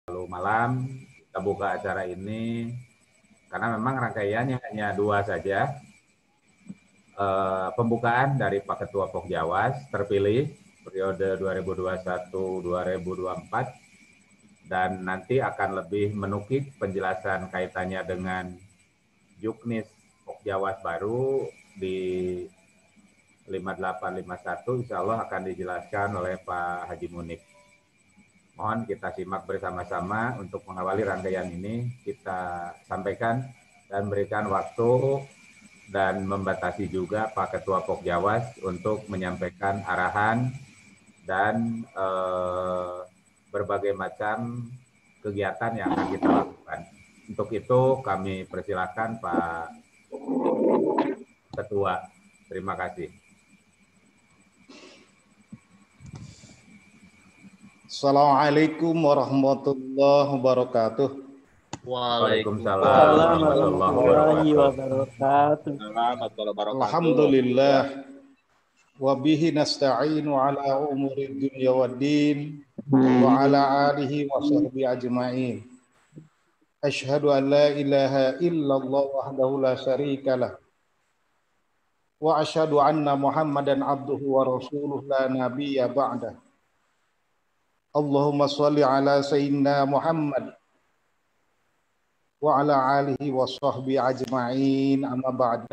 lalu malam kita buka acara ini karena memang rangkaiannya hanya 2 saja. Pembukaan dari Pak Ketua Pokjawas terpilih periode 2021-2024 dan nanti akan lebih menukik penjelasan kaitannya dengan Juknis Pokjawas baru di 5851 insya Allah akan dijelaskan oleh Pak Haji Munif. Mohon kita simak bersama-sama untuk mengawali rangkaian ini. Kita sampaikan dan berikan waktu dan membatasi juga Pak Ketua Pokjawas untuk menyampaikan arahan dan berbagai macam kegiatan yang akan kita lakukan. Untuk itu kami persilakan Pak Ketua. Terima kasih. Assalamualaikum warahmatullahi wabarakatuh. Waalaikumsalam warahmatullahi wabarakatuh. Alhamdulillah wa bihi nasta'inu ala umuri dunya waddin wa ala alihi wa sahbihi ajma'in. Asyhadu an la ilaha illallah wahdahu la syarikalah wa asyhadu anna Muhammadan abduhu wa rasuluh la nabiyya ba'dah. Allahumma sholli ala sayyidina Muhammad wa ala alihi wa sahbihi ajma'in amma ba'd.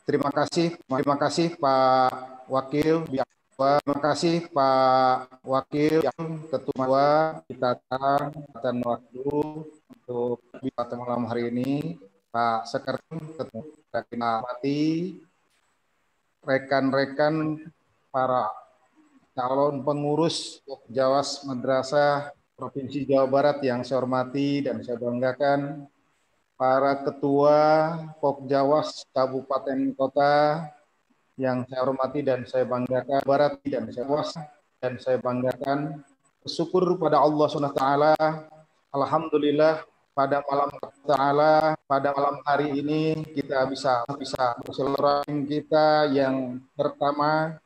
Terima kasih Pak Wakil, terima kasih Pak Wakil Ketua kita dan waktu untuk pada malam hari ini, Pak Sekretaris Mati, rekan-rekan para calon pengurus Pokjawas Madrasah Provinsi Jawa Barat yang saya hormati dan saya banggakan, para ketua Pokjawas Kabupaten Kota yang saya hormati dan saya banggakan, Barat dan saya banggakan, bersyukur pada Allah SWT. Alhamdulillah pada malam hari ini kita bisa bersilaturahim kita yang pertama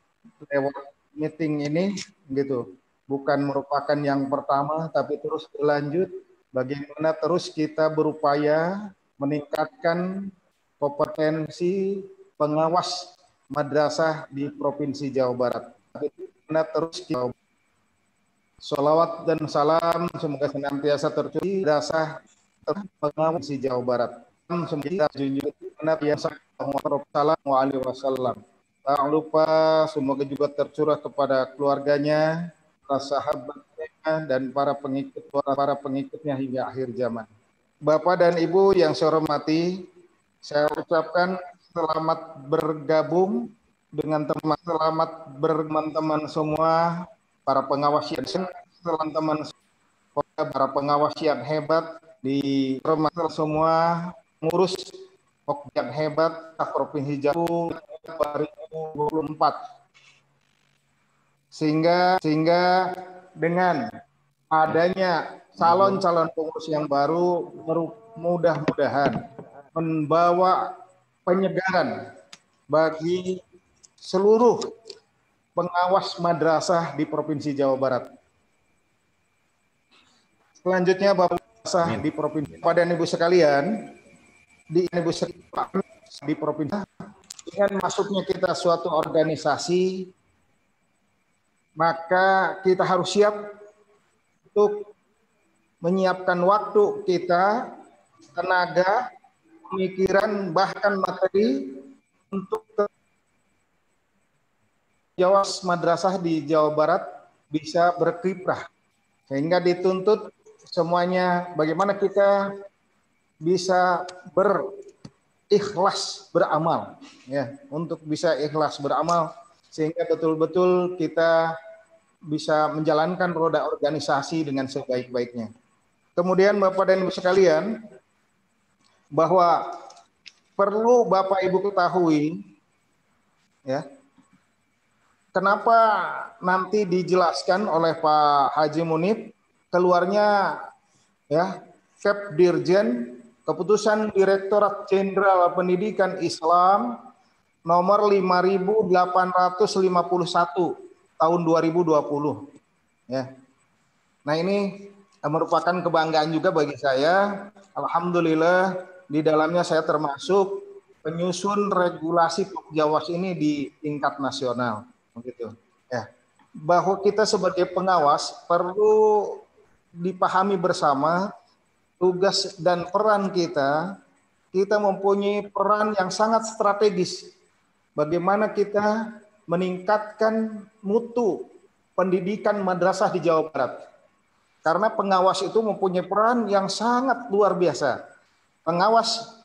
lewat meeting ini gitu. Bukan merupakan yang pertama tapi terus berlanjut bagaimana terus kita berupaya meningkatkan kompetensi pengawas madrasah di Provinsi Jawa Barat. Bagaimana terus kita sholawat dan salam semoga senantiasa tercurah madrasah pengawas di Jawa Barat. Semoga junjungan Nabi sallallahu alaihi wasallam. Tak lupa semoga juga tercurah kepada keluarganya, para sahabatnya dan para pengikutnya hingga akhir zaman. Bapak dan Ibu yang saya hormati, saya ucapkan selamat bergabung dengan teman-teman semua, para pengawas yang teman-teman para pengawas yang hebat di semua pengurus yang hebat Provinsi Jawa 2024 sehingga dengan adanya calon-calon pengurus yang baru mudah-mudahan membawa penyegaran bagi seluruh pengawas madrasah di Provinsi Jawa Barat. Selanjutnya Bapak di Provinsi dan Ibu sekalian di Provinsi dengan masuknya kita suatu organisasi, maka kita harus siap untuk menyiapkan waktu kita, tenaga, pemikiran, bahkan materi untuk Jawas madrasah di Jawa Barat bisa berkiprah, sehingga dituntut semuanya bagaimana kita bisa berikhlas beramal, ya, untuk bisa ikhlas beramal sehingga betul-betul kita bisa menjalankan roda organisasi dengan sebaik-baiknya. Kemudian Bapak dan Ibu sekalian, bahwa perlu Bapak Ibu ketahui, ya, kenapa nanti dijelaskan oleh Pak Haji Munif keluarnya, ya, Kep Dirjen Keputusan Direktorat Jenderal Pendidikan Islam nomor 5851 tahun 2020 ya. Nah, ini merupakan kebanggaan juga bagi saya. Alhamdulillah di dalamnya saya termasuk penyusun regulasi Pokjawas ini di tingkat nasional begitu ya. Bahwa kita sebagai pengawas perlu dipahami bersama tugas dan peran kita. Kita mempunyai peran yang sangat strategis. Bagaimana kita meningkatkan mutu pendidikan madrasah di Jawa Barat. Karena pengawas itu mempunyai peran yang sangat luar biasa. Pengawas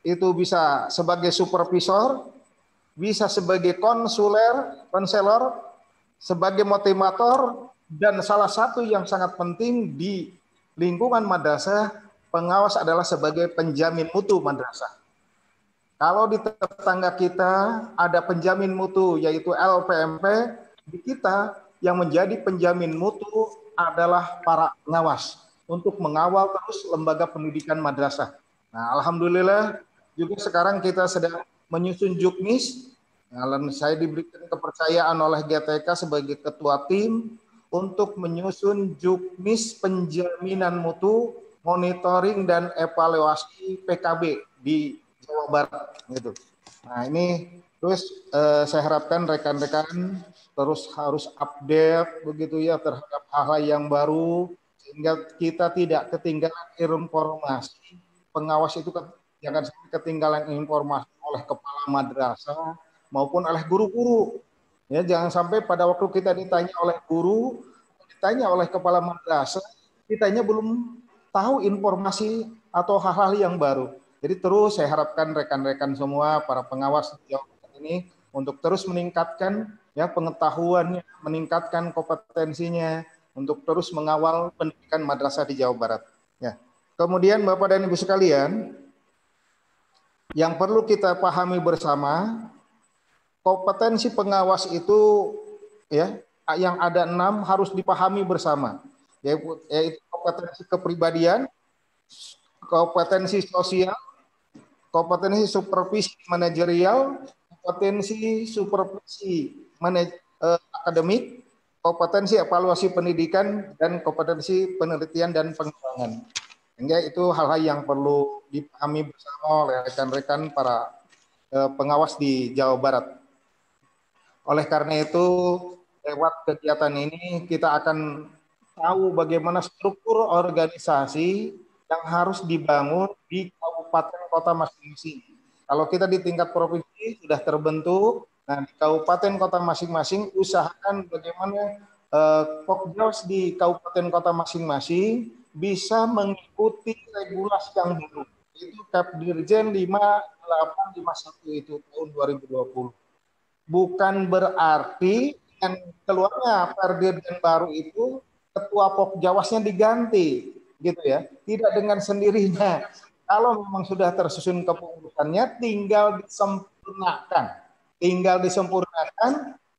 itu bisa sebagai supervisor, bisa sebagai konselor, sebagai motivator, dan salah satu yang sangat penting di lingkungan madrasah, pengawas adalah sebagai penjamin mutu madrasah. Kalau di tetangga kita ada penjamin mutu yaitu LPMP, di kita yang menjadi penjamin mutu adalah para pengawas untuk mengawal terus lembaga pendidikan madrasah. Nah, alhamdulillah juga sekarang kita sedang menyusun juknis. Nah, saya diberikan kepercayaan oleh GTK sebagai ketua tim untuk menyusun juknis penjaminan mutu, monitoring dan evaluasi PKB di Jawa Barat gitu. Nah, ini terus saya harapkan rekan-rekan terus harus update begitu ya terhadap hal-hal yang baru sehingga kita tidak ketinggalan informasi. Pengawas itu jangan sampai ketinggalan informasi oleh kepala madrasah maupun oleh guru-guru. Ya, jangan sampai pada waktu kita ditanya oleh guru, ditanya oleh kepala madrasah, kitanya belum tahu informasi atau hal-hal yang baru. Jadi terus saya harapkan rekan-rekan semua para pengawas di Jawa Barat ini untuk terus meningkatkan ya pengetahuannya, meningkatkan kompetensinya untuk terus mengawal pendidikan madrasah di Jawa Barat. Ya. Kemudian Bapak dan Ibu sekalian, yang perlu kita pahami bersama, kompetensi pengawas itu ya yang ada 6 harus dipahami bersama, yaitu kompetensi kepribadian, kompetensi sosial, kompetensi supervisi manajerial, kompetensi supervisi akademik, kompetensi evaluasi pendidikan, dan kompetensi penelitian dan pengembangan. Sehingga itu hal-hal yang perlu dipahami bersama oleh rekan-rekan para pengawas di Jawa Barat. Oleh karena itu, lewat kegiatan ini kita akan tahu bagaimana struktur organisasi yang harus dibangun di kabupaten kota masing-masing. Kalau kita di tingkat provinsi sudah terbentuk, nah di kabupaten kota masing-masing usahakan bagaimana Pokjawas di kabupaten kota masing-masing bisa mengikuti regulasi yang baru. Itu Kepdirjen 5851 itu tahun 2020. Bukan berarti dengan keluarnya Perdirjen baru itu ketua Pokjawasnya diganti, gitu ya. Tidak dengan sendirinya. Kalau memang sudah tersusun kepengurusannya, tinggal disempurnakan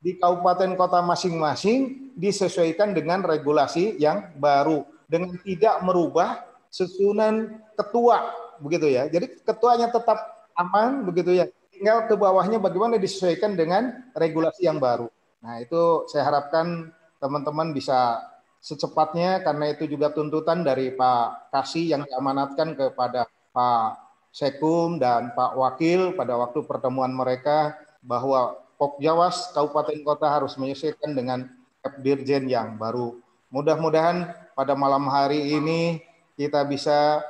di kabupaten kota masing-masing disesuaikan dengan regulasi yang baru dengan tidak merubah susunan ketua, begitu ya. Jadi ketuanya tetap aman, begitu ya. Tinggal ke bawahnya bagaimana disesuaikan dengan regulasi yang baru. Nah, itu saya harapkan teman-teman bisa secepatnya, karena itu juga tuntutan dari Pak Kasih yang diamanatkan kepada Pak Sekum dan Pak Wakil pada waktu pertemuan mereka, bahwa Pokjawas Kabupaten Kota harus menyesuaikan dengan Kepdirjen yang baru. Mudah-mudahan pada malam hari ini kita bisa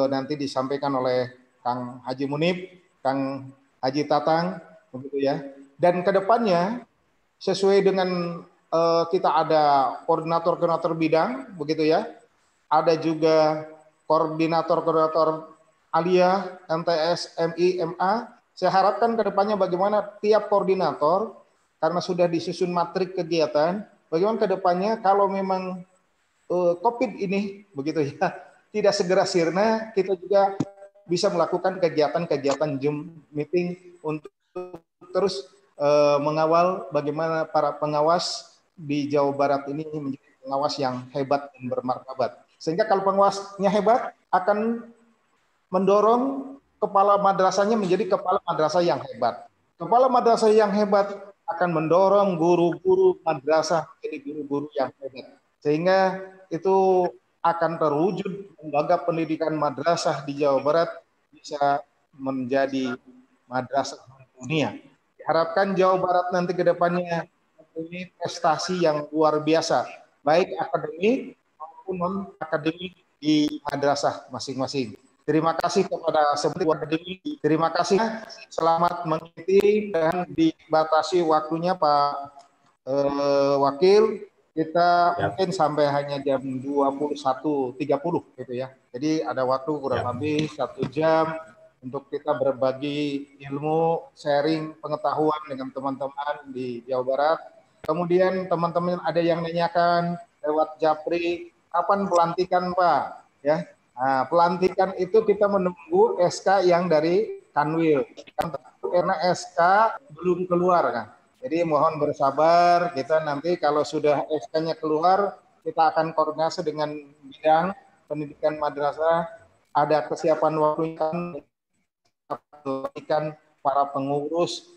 nanti disampaikan oleh Kang Haji Munib, Kang Haji Tatang, begitu ya. Dan kedepannya sesuai dengan kita ada koordinator-koordinator bidang, begitu ya. Ada juga koordinator-koordinator aliyah, MTS, MI, MA. Saya harapkan kedepannya bagaimana tiap koordinator, karena sudah disusun matrik kegiatan, bagaimana kedepannya kalau memang COVID ini, begitu ya, tidak segera sirna, kita juga bisa melakukan kegiatan-kegiatan Zoom meeting untuk terus mengawal bagaimana para pengawas di Jawa Barat ini menjadi pengawas yang hebat dan bermartabat. Sehingga kalau pengawasnya hebat, akan mendorong kepala madrasahnya menjadi kepala madrasah yang hebat. Kepala madrasah yang hebat akan mendorong guru-guru madrasah menjadi guru-guru yang hebat. Sehingga itu akan terwujud lembaga pendidikan madrasah di Jawa Barat bisa menjadi madrasah dunia. Diharapkan Jawa Barat nanti ke depannya mempunyai prestasi yang luar biasa, baik akademik maupun non-akademik di madrasah masing-masing. Terima kasih kepada semua akademik. Terima kasih. Selamat mengikuti dan dibatasi waktunya Pak Wakil. Kita mungkin sampai hanya jam 21.30 gitu ya. Jadi ada waktu kurang lebih 1 jam untuk kita berbagi ilmu, sharing pengetahuan dengan teman-teman di Jawa Barat. Kemudian teman-teman ada yang menanyakan lewat Japri, kapan pelantikan Pak? Ya, nah, pelantikan itu kita menunggu SK yang dari Kanwil, karena SK belum keluar kan. Jadi mohon bersabar, kita nanti kalau sudah SK-nya keluar, kita akan koordinasi dengan bidang pendidikan madrasah, ada kesiapan waktunya para pengurus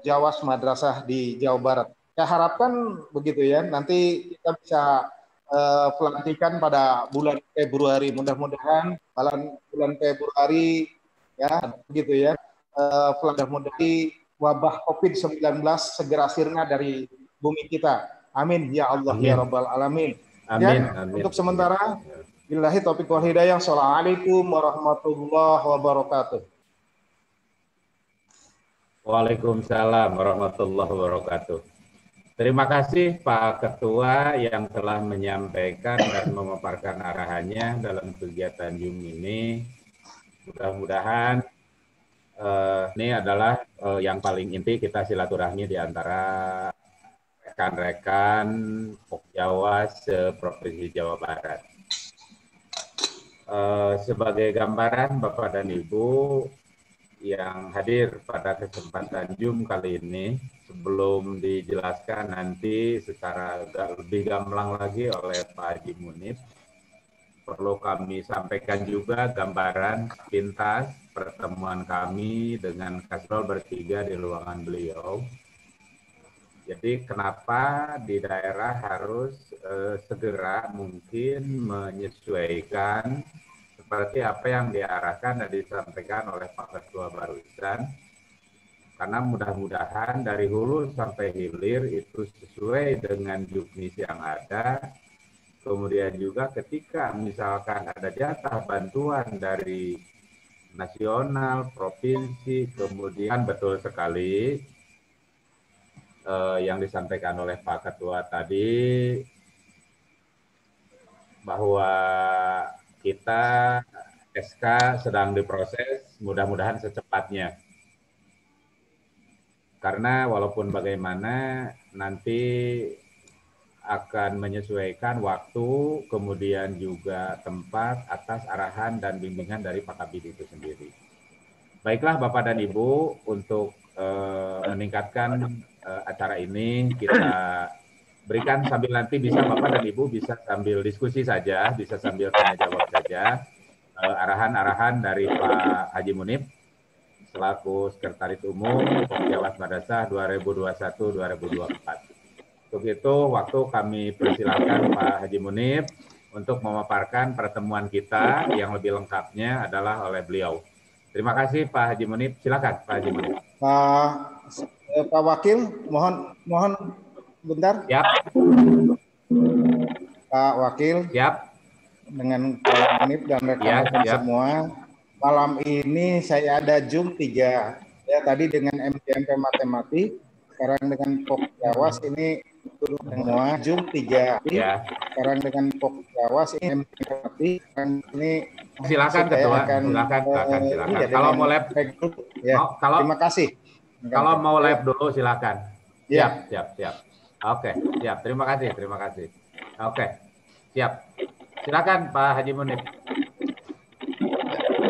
Jawas Madrasah di Jawa Barat. Saya harapkan begitu ya, nanti kita bisa pelantikan pada bulan Februari, mudah-mudahan bulan Februari ya begitu ya, mudah-mudahan wabah COVID-19 segera sirna dari bumi kita. Amin ya Allah ya Rabbal Alamin. Amin. Ya, untuk sementara billahi taufiq wal hidayah. Assalamualaikum warahmatullahi wabarakatuh. Waalaikumsalam warahmatullahi wabarakatuh. Terima kasih Pak Ketua yang telah menyampaikan dan memaparkan arahannya dalam kegiatan Zoom ini. Mudah-mudahan ini adalah yang paling inti, kita silaturahmi di antara rekan-rekan Pokjawa se-Provinsi Jawa Barat. Sebagai gambaran Bapak dan Ibu yang hadir pada kesempatan Zoom kali ini, sebelum dijelaskan nanti secara lebih gamblang lagi oleh Pak Haji Munib, perlu kami sampaikan juga gambaran pintas pertemuan kami dengan Kasrol bertiga di ruangan beliau. Jadi kenapa di daerah harus segera mungkin menyesuaikan seperti apa yang diarahkan dan disampaikan oleh Pak Ketua barusan, karena mudah-mudahan dari hulu sampai hilir itu sesuai dengan juknis yang ada. Kemudian juga ketika misalkan ada jatah bantuan dari nasional, provinsi, kemudian betul sekali yang disampaikan oleh Pak Ketua tadi, bahwa kita SK sedang diproses, mudah-mudahan secepatnya. Karena walaupun bagaimana nanti akan menyesuaikan waktu, kemudian juga tempat atas arahan dan bimbingan dari Pak Kabid itu sendiri. Baiklah Bapak dan Ibu, untuk meningkatkan acara ini kita berikan sambil nanti bisa Bapak dan Ibu bisa sambil diskusi saja, bisa sambil tanya jawab saja arahan-arahan dari Pak Haji Munib selaku Sekretaris Umum Pokjawas Madrasah 2021-2024. Untuk itu, waktu kami persilakan Pak Haji Munib untuk memaparkan pertemuan kita yang lebih lengkapnya adalah oleh beliau. Terima kasih Pak Haji Munib. Silakan Pak Haji Munib. Pak Wakil, mohon bentar. Siap. Pak Wakil. Siap. Dengan Pak Munib dan rekan-rekan semua. Malam ini saya ada Zoom 3. Ya, tadi dengan MTMP Matematik, sekarang dengan Pokjawas ini semua Zoom 3. Ya. Sekarang dengan Pokjawas ini MTMP, ini silakan Ketua, silakan. Ya, kalau mau live, ya, terima kasih. Kalau mau live dulu silakan. Ya. Siap. Oke, siap. Terima kasih. Oke, siap. Silakan Pak Haji Munib.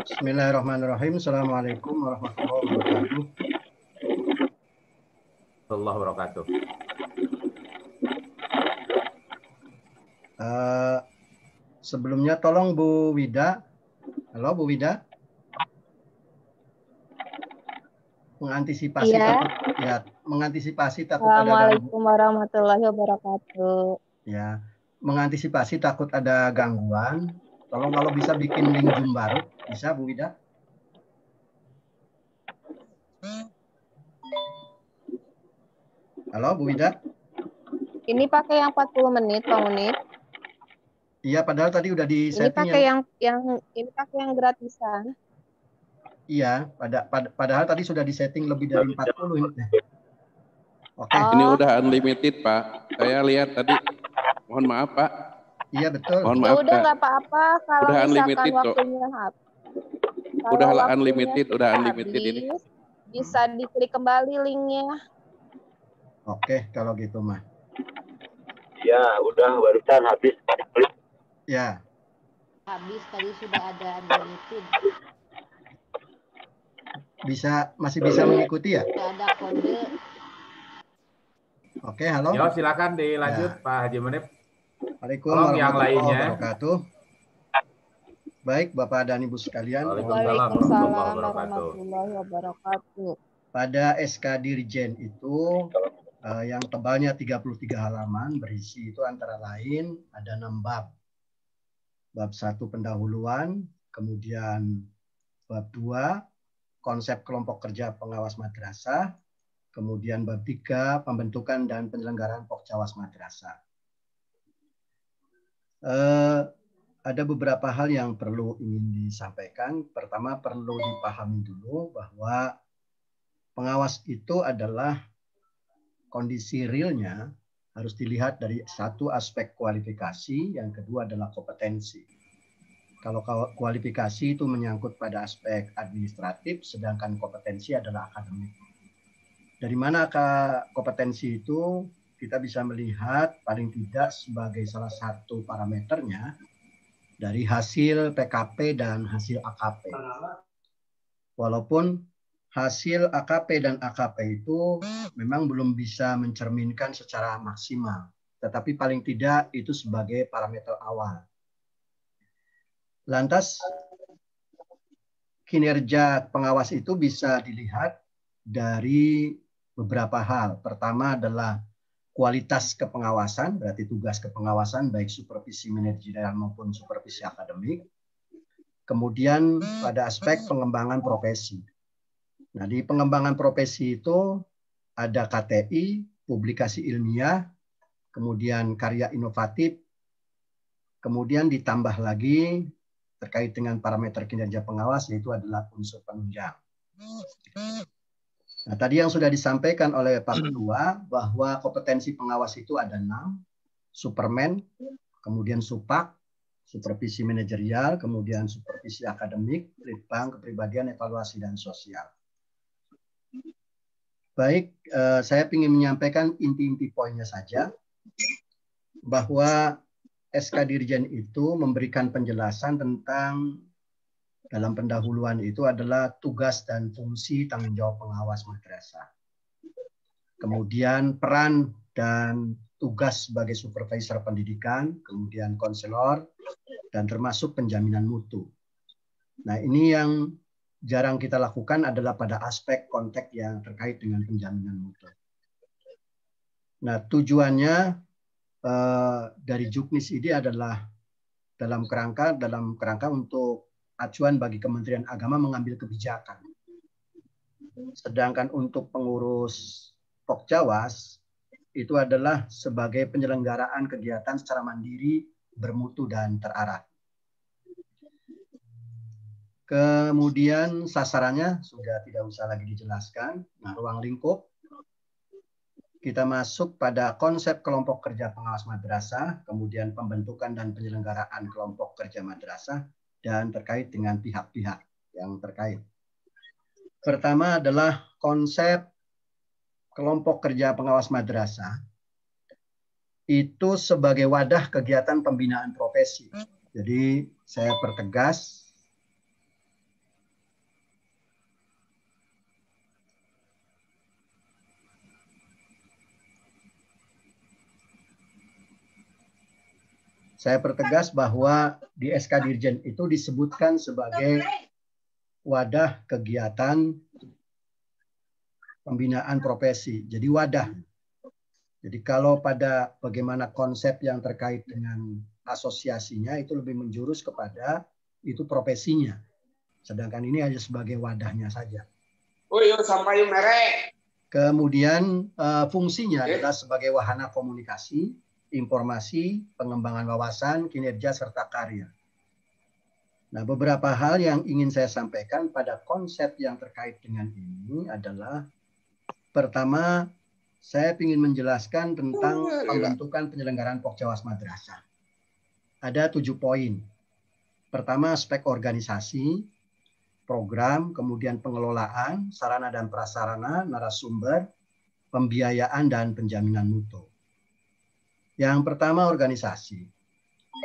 Bismillahirrahmanirrahim. Assalamualaikum warahmatullahi wabarakatuh. Warahmatullahi wabarakatuh. Sebelumnya tolong Bu Wida. Halo Bu Wida. mengantisipasi Iya. takut ada gangguan. Assalamualaikum warahmatullahi wabarakatuh. Ya, mengantisipasi takut ada gangguan. Tolong kalau bisa bikin link Zoom baru, bisa Bu Wida? Halo Bu Wida? Ini pakai yang 40 menit, Pak Munif. Iya, padahal tadi udah di Ini setting pakai ini pakai yang gratisan. Iya, padahal tadi sudah di setting lebih dari 40 ini. Oke. Ini udah unlimited, Pak. Saya lihat tadi. Mohon maaf, Pak. Iya, betul. Mohon Ya maaf, udah Kak. nggak apa-apa kalau Udah misalkan unlimited kok. waktunya habis. Udah Kalau waktunya unlimited sudah ini. habis, bisa diklik kembali linknya. Oke, kalau gitu mah. Ya, udah barusan habis. Klik. Ya. Habis tadi sudah ada unlimited. Masih bisa mengikuti ya? Sudah ada kode. Oke, halo. Yo, silakan dilanjut Ya. Pak Haji Munif. Waalaikumsalam yang lainnya. wabarakatuh. Baik, Bapak dan Ibu sekalian. Waalaikumsalam warahmatullahi wabarakatuh. Pada SK Dirjen itu yang tebalnya 33 halaman berisi itu antara lain ada 6 bab. Bab 1 pendahuluan, kemudian bab 2 konsep kelompok kerja pengawas madrasah, kemudian bab 3 pembentukan dan penyelenggaraan Pokcawas madrasah. Ada beberapa hal yang perlu ingin disampaikan. Pertama, perlu dipahami dulu bahwa pengawas itu adalah kondisi realnya harus dilihat dari satu aspek kualifikasi, yang kedua adalah kompetensi. Kalau kualifikasi itu menyangkut pada aspek administratif, sedangkan kompetensi adalah akademik. Dari mana kompetensi itu kita bisa melihat paling tidak sebagai salah satu parameternya dari hasil PKP dan hasil AKP. Walaupun hasil AKP dan AKP itu memang belum bisa mencerminkan secara maksimal, tetapi paling tidak itu sebagai parameter awal. Lantas, kinerja pengawas itu bisa dilihat dari beberapa hal. Pertama adalah kualitas kepengawasan, berarti tugas kepengawasan baik supervisi manajerial maupun supervisi akademik. Kemudian pada aspek pengembangan profesi. Nah, di pengembangan profesi itu ada KTI, publikasi ilmiah, kemudian karya inovatif, kemudian ditambah lagi terkait dengan parameter kinerja pengawas yaitu adalah unsur penunjang. Nah, tadi yang sudah disampaikan oleh Pak Ketua bahwa kompetensi pengawas itu ada 6, Superman, kemudian Supak, supervisi manajerial, kemudian supervisi akademik, litbang, kepribadian, evaluasi, dan sosial. Baik, saya ingin menyampaikan inti-inti poinnya saja, bahwa SK Dirjen itu memberikan penjelasan tentang dalam pendahuluan itu adalah tugas dan fungsi tanggung jawab pengawas madrasah. Kemudian peran dan tugas sebagai supervisor pendidikan, kemudian konselor, dan termasuk penjaminan mutu. Nah, ini yang jarang kita lakukan adalah pada aspek konteks yang terkait dengan penjaminan mutu. Nah, tujuannya dari Juknis ini adalah dalam kerangka untuk acuan bagi Kementerian Agama mengambil kebijakan. Sedangkan untuk pengurus Pokcawas itu adalah sebagai penyelenggaraan kegiatan secara mandiri, bermutu, dan terarah. Kemudian sasarannya sudah tidak usah lagi dijelaskan. Nah, ruang lingkup. Kita masuk pada konsep kelompok kerja pengawas madrasah, kemudian pembentukan dan penyelenggaraan kelompok kerja madrasah, dan terkait dengan pihak-pihak yang terkait. Pertama adalah konsep kelompok kerja pengawas madrasah. Itu sebagai wadah kegiatan pembinaan profesi. Jadi saya pertegas, bahwa di SK Dirjen itu disebutkan sebagai wadah kegiatan pembinaan profesi. Jadi wadah. Jadi kalau pada bagaimana konsep yang terkait dengan asosiasinya itu lebih menjurus kepada itu profesinya. Sedangkan ini hanya sebagai wadahnya saja. Sampai merek. Kemudian fungsinya adalah sebagai wahana komunikasi, informasi, pengembangan wawasan, kinerja, serta karya. Nah, beberapa hal yang ingin saya sampaikan pada konsep yang terkait dengan ini adalah pertama, saya ingin menjelaskan tentang pembentukan penyelenggaraan Pokjawas Madrasah. Ada 7 poin. Pertama, aspek organisasi, program, kemudian pengelolaan, sarana dan prasarana, narasumber, pembiayaan, dan penjaminan mutu. Yang pertama, organisasi.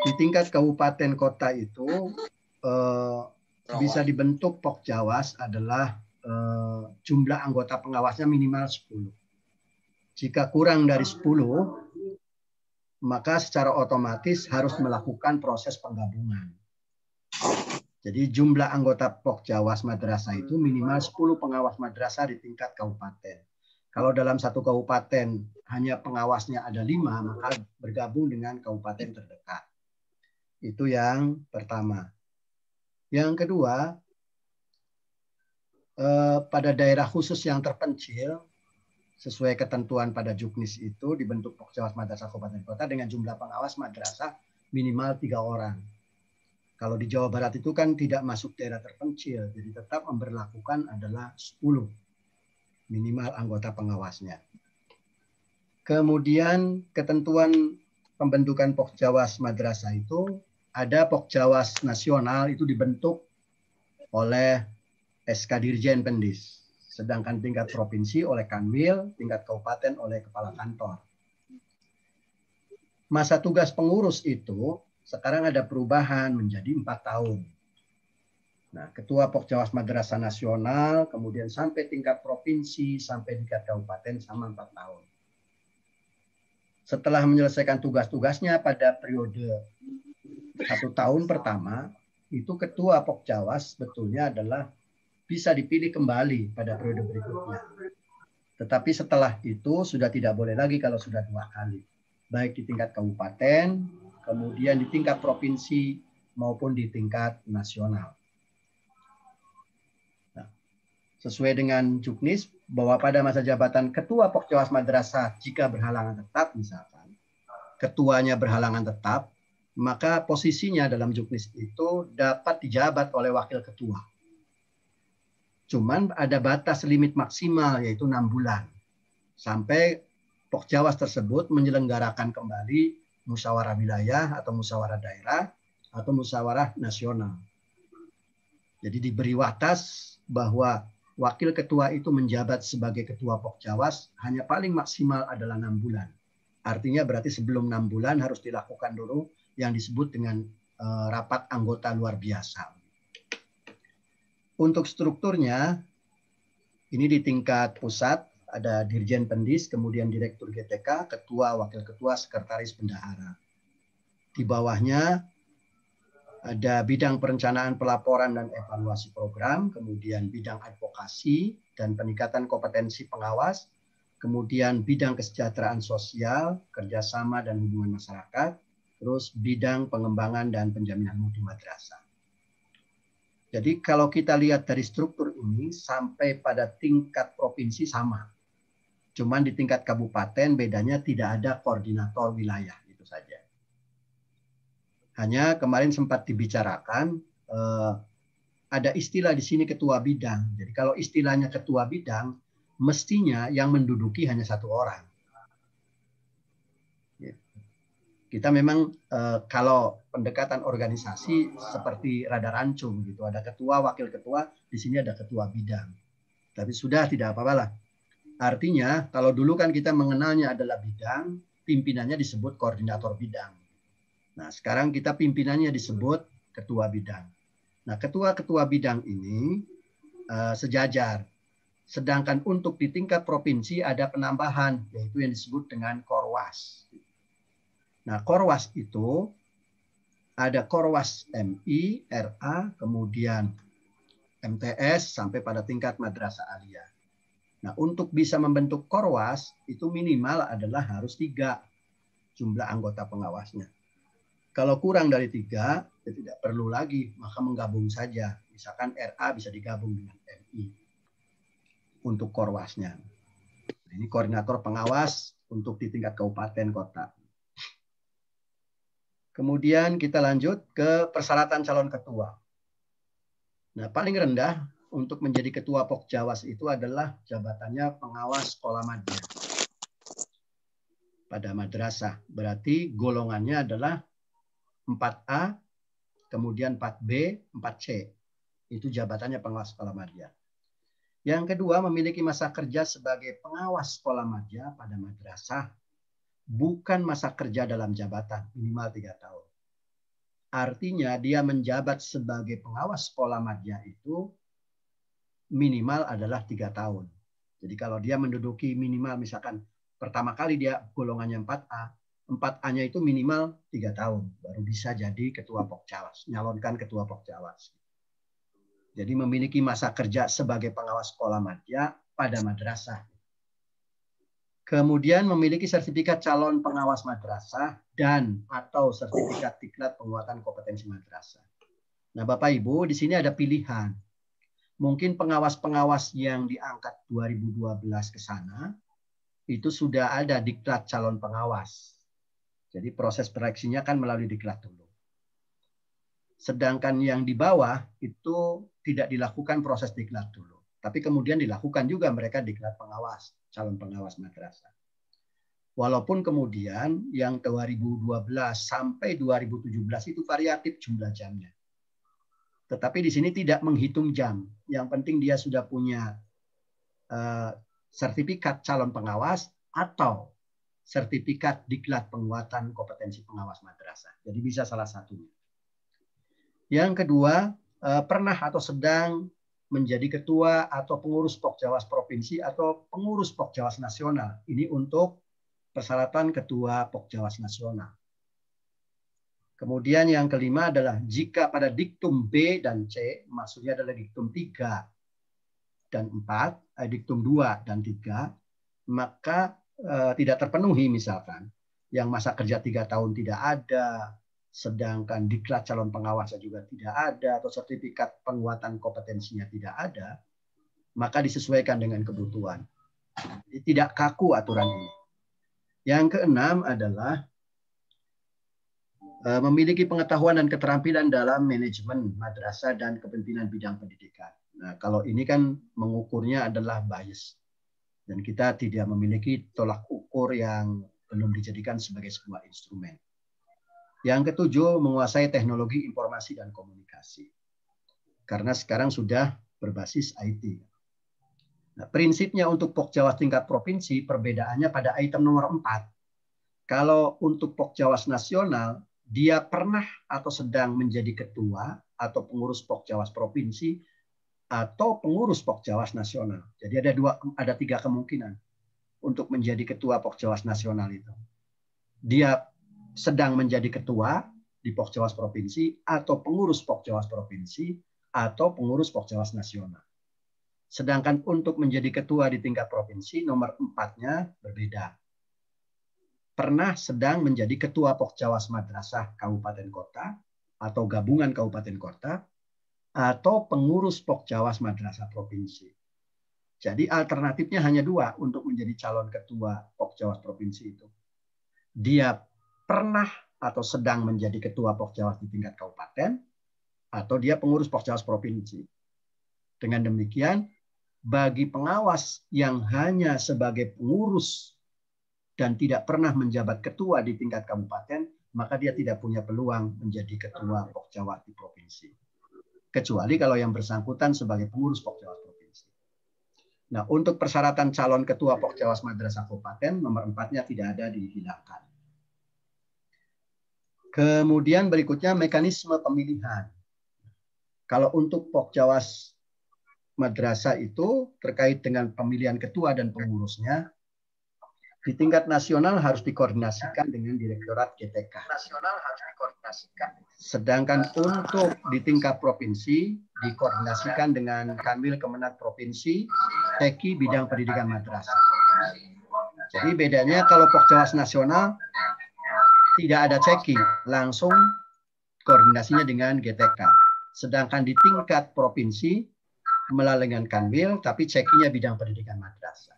Di tingkat kabupaten kota itu bisa dibentuk Pokjawas adalah jumlah anggota pengawasnya minimal 10. Jika kurang dari 10, maka secara otomatis harus melakukan proses penggabungan. Jadi jumlah anggota Pokjawas Madrasah itu minimal 10 pengawas madrasah di tingkat kabupaten. Kalau dalam satu kabupaten hanya pengawasnya ada 5, maka bergabung dengan kabupaten terdekat. Itu yang pertama. Yang kedua, pada daerah khusus yang terpencil, sesuai ketentuan pada Juknis itu dibentuk Pokjawas Madrasah Kabupaten Kota dengan jumlah pengawas madrasah minimal 3 orang. Kalau di Jawa Barat itu kan tidak masuk daerah terpencil, jadi tetap memberlakukan adalah 10 minimal anggota pengawasnya. Kemudian ketentuan pembentukan Pokjawas Madrasah itu ada Pokjawas Nasional itu dibentuk oleh SK Dirjen Pendis. Sedangkan tingkat provinsi oleh Kanwil, tingkat kabupaten oleh kepala kantor. Masa tugas pengurus itu sekarang ada perubahan menjadi 4 tahun. Nah, Ketua Pokjawas Madrasah Nasional, kemudian sampai tingkat provinsi, sampai tingkat kabupaten sama 4 tahun. Setelah menyelesaikan tugas-tugasnya pada periode 1 tahun pertama, itu Ketua Pokjawas sebetulnya adalah bisa dipilih kembali pada periode berikutnya. Tetapi setelah itu sudah tidak boleh lagi kalau sudah 2 kali. Baik di tingkat kabupaten, kemudian di tingkat provinsi, maupun di tingkat nasional. Nah, sesuai dengan Juknis, bahwa pada masa jabatan Ketua Pokjawas Madrasah, jika berhalangan tetap misalkan, ketuanya berhalangan tetap, maka posisinya dalam Juknis itu dapat dijabat oleh wakil ketua. Cuman ada batas limit maksimal yaitu 6 bulan. Sampai Pokjawas tersebut menyelenggarakan kembali musyawarah wilayah atau musyawarah daerah atau musyawarah nasional. Jadi diberi batas bahwa wakil ketua itu menjabat sebagai ketua Pokjawas hanya paling maksimal adalah 6 bulan. Artinya berarti sebelum 6 bulan harus dilakukan dulu yang disebut dengan rapat anggota luar biasa. Untuk strukturnya, ini di tingkat pusat, ada Dirjen Pendis, kemudian Direktur GTK, Ketua, Wakil Ketua, Sekretaris Bendahara. Di bawahnya ada bidang perencanaan pelaporan dan evaluasi program, kemudian bidang advokasi dan peningkatan kompetensi pengawas, kemudian bidang kesejahteraan sosial, kerjasama dan hubungan masyarakat, terus bidang pengembangan dan penjaminan mutu madrasah. Jadi kalau kita lihat dari struktur ini sampai pada tingkat provinsi sama. Cuman di tingkat kabupaten bedanya tidak ada koordinator wilayah, itu saja. Hanya kemarin sempat dibicarakan ada istilah di sini ketua bidang. Jadi kalau istilahnya ketua bidang, mestinya yang menduduki hanya 1 orang. Kita memang kalau pendekatan organisasi seperti rada rancung gitu, ada ketua, wakil ketua, di sini ada ketua bidang. Tapi sudah tidak apa-apalah. Artinya kalau dulu kan kita mengenalnya adalah bidang, pimpinannya disebut koordinator bidang. Nah, sekarang kita pimpinannya disebut ketua bidang. Nah, ketua-ketua bidang ini sejajar. Sedangkan untuk di tingkat provinsi ada penambahan, yaitu yang disebut dengan Korwas. Nah, Korwas itu ada Korwas MI, RA, kemudian MTS, sampai pada tingkat madrasah aliyah. Nah, untuk bisa membentuk Korwas itu minimal adalah harus 3 jumlah anggota pengawasnya. Kalau kurang dari 3, ya tidak perlu lagi, maka menggabung saja. Misalkan RA bisa digabung dengan MI untuk Korwasnya. Ini koordinator pengawas untuk di tingkat kabupaten kota. Kemudian kita lanjut ke persyaratan calon ketua. Nah, paling rendah untuk menjadi ketua Pokjawas itu adalah jabatannya pengawas sekolah madya pada madrasah. Berarti golongannya adalah 4A, kemudian 4B, 4C. Itu jabatannya pengawas sekolah madya. Yang kedua, memiliki masa kerja sebagai pengawas sekolah madya pada madrasah, bukan masa kerja dalam jabatan, minimal 3 tahun. Artinya dia menjabat sebagai pengawas sekolah madya itu minimal adalah 3 tahun. Jadi kalau dia menduduki minimal misalkan pertama kali dia golongannya 4A, 4A-nya itu minimal 3 tahun. Baru bisa jadi ketua Pokjawas, nyalonkan ketua Pokjawas. Jadi memiliki masa kerja sebagai pengawas sekolah madya pada madrasah. Kemudian memiliki sertifikat calon pengawas madrasah dan atau sertifikat diklat penguatan kompetensi madrasah. Nah, Bapak Ibu, di sini ada pilihan. Mungkin pengawas-pengawas yang diangkat 2012 ke sana itu sudah ada diklat calon pengawas. Jadi proses seleksinya kan melalui diklat dulu. Sedangkan yang di bawah itu tidak dilakukan proses diklat dulu. Tapi kemudian dilakukan juga mereka diklat pengawas, calon pengawas madrasah. Walaupun kemudian yang 2012 sampai 2017 itu variatif jumlah jamnya. Tetapi di sini tidak menghitung jam. Yang penting dia sudah punya sertifikat calon pengawas atau sertifikat diklat penguatan kompetensi pengawas madrasah. Jadi bisa salah satunya. Yang kedua, pernah atau sedang menjadi ketua atau pengurus Pokjawas provinsi atau pengurus Pokjawas nasional. Ini untuk persyaratan ketua Pokjawas nasional. Kemudian yang kelima adalah jika pada diktum B dan C, maksudnya adalah diktum 3 dan 4, diktum 2 dan 3, maka tidak terpenuhi misalkan. Yang masa kerja 3 tahun tidak ada, sedangkan diklat calon pengawasnya juga tidak ada, atau sertifikat penguatan kompetensinya tidak ada, maka disesuaikan dengan kebutuhan. Tidak kaku aturan ini. Yang keenam adalah memiliki pengetahuan dan keterampilan dalam manajemen madrasah dan kepentingan bidang pendidikan. Nah, kalau ini kan mengukurnya adalah bias. Dan kita tidak memiliki tolak ukur yang belum dijadikan sebagai sebuah instrumen. Yang ketujuh, menguasai teknologi informasi dan komunikasi. Karena sekarang sudah berbasis IT. Nah, prinsipnya untuk Pokjawas tingkat provinsi, perbedaannya pada item nomor 4. Kalau untuk Pokjawas nasional, dia pernah atau sedang menjadi ketua atau pengurus Pokjawas provinsi atau pengurus Pokjawas nasional. Jadi ada 3 kemungkinan untuk menjadi ketua Pokjawas nasional itu. Dia sedang menjadi ketua di Pokjawas provinsi atau pengurus Pokjawas provinsi atau pengurus Pokjawas nasional. Sedangkan untuk menjadi ketua di tingkat provinsi nomor 4-nya berbeda. Pernah sedang menjadi ketua Pokjawas madrasah kabupaten kota atau gabungan kabupaten kota atau pengurus Pokjawas madrasah provinsi. Jadi alternatifnya hanya 2 untuk menjadi calon ketua Pokjawas provinsi itu. Dia pernah atau sedang menjadi ketua Pokjawas di tingkat kabupaten atau dia pengurus Pokjawas provinsi. Dengan demikian, bagi pengawas yang hanya sebagai pengurus dan tidak pernah menjabat ketua di tingkat kabupaten, maka dia tidak punya peluang menjadi ketua Pokjawas di provinsi. Kecuali kalau yang bersangkutan sebagai pengurus Pokjawas provinsi. Nah, untuk persyaratan calon ketua Pokjawas madrasah kabupaten, nomor 4-nya tidak ada, dihilangkan. Kemudian berikutnya mekanisme pemilihan. Kalau untuk Pokjawas madrasah itu terkait dengan pemilihan ketua dan pengurusnya, di tingkat nasional harus dikoordinasikan dengan Direktorat GTK. Sedangkan untuk di tingkat provinsi dikoordinasikan dengan Kanwil Kemenag Provinsi Ceki bidang pendidikan madrasah. Jadi bedanya kalau Pokjawas nasional tidak ada ceki, langsung koordinasinya dengan GTK. Sedangkan di tingkat provinsi melalui dengan Kanwil, tapi cekinya bidang pendidikan madrasah.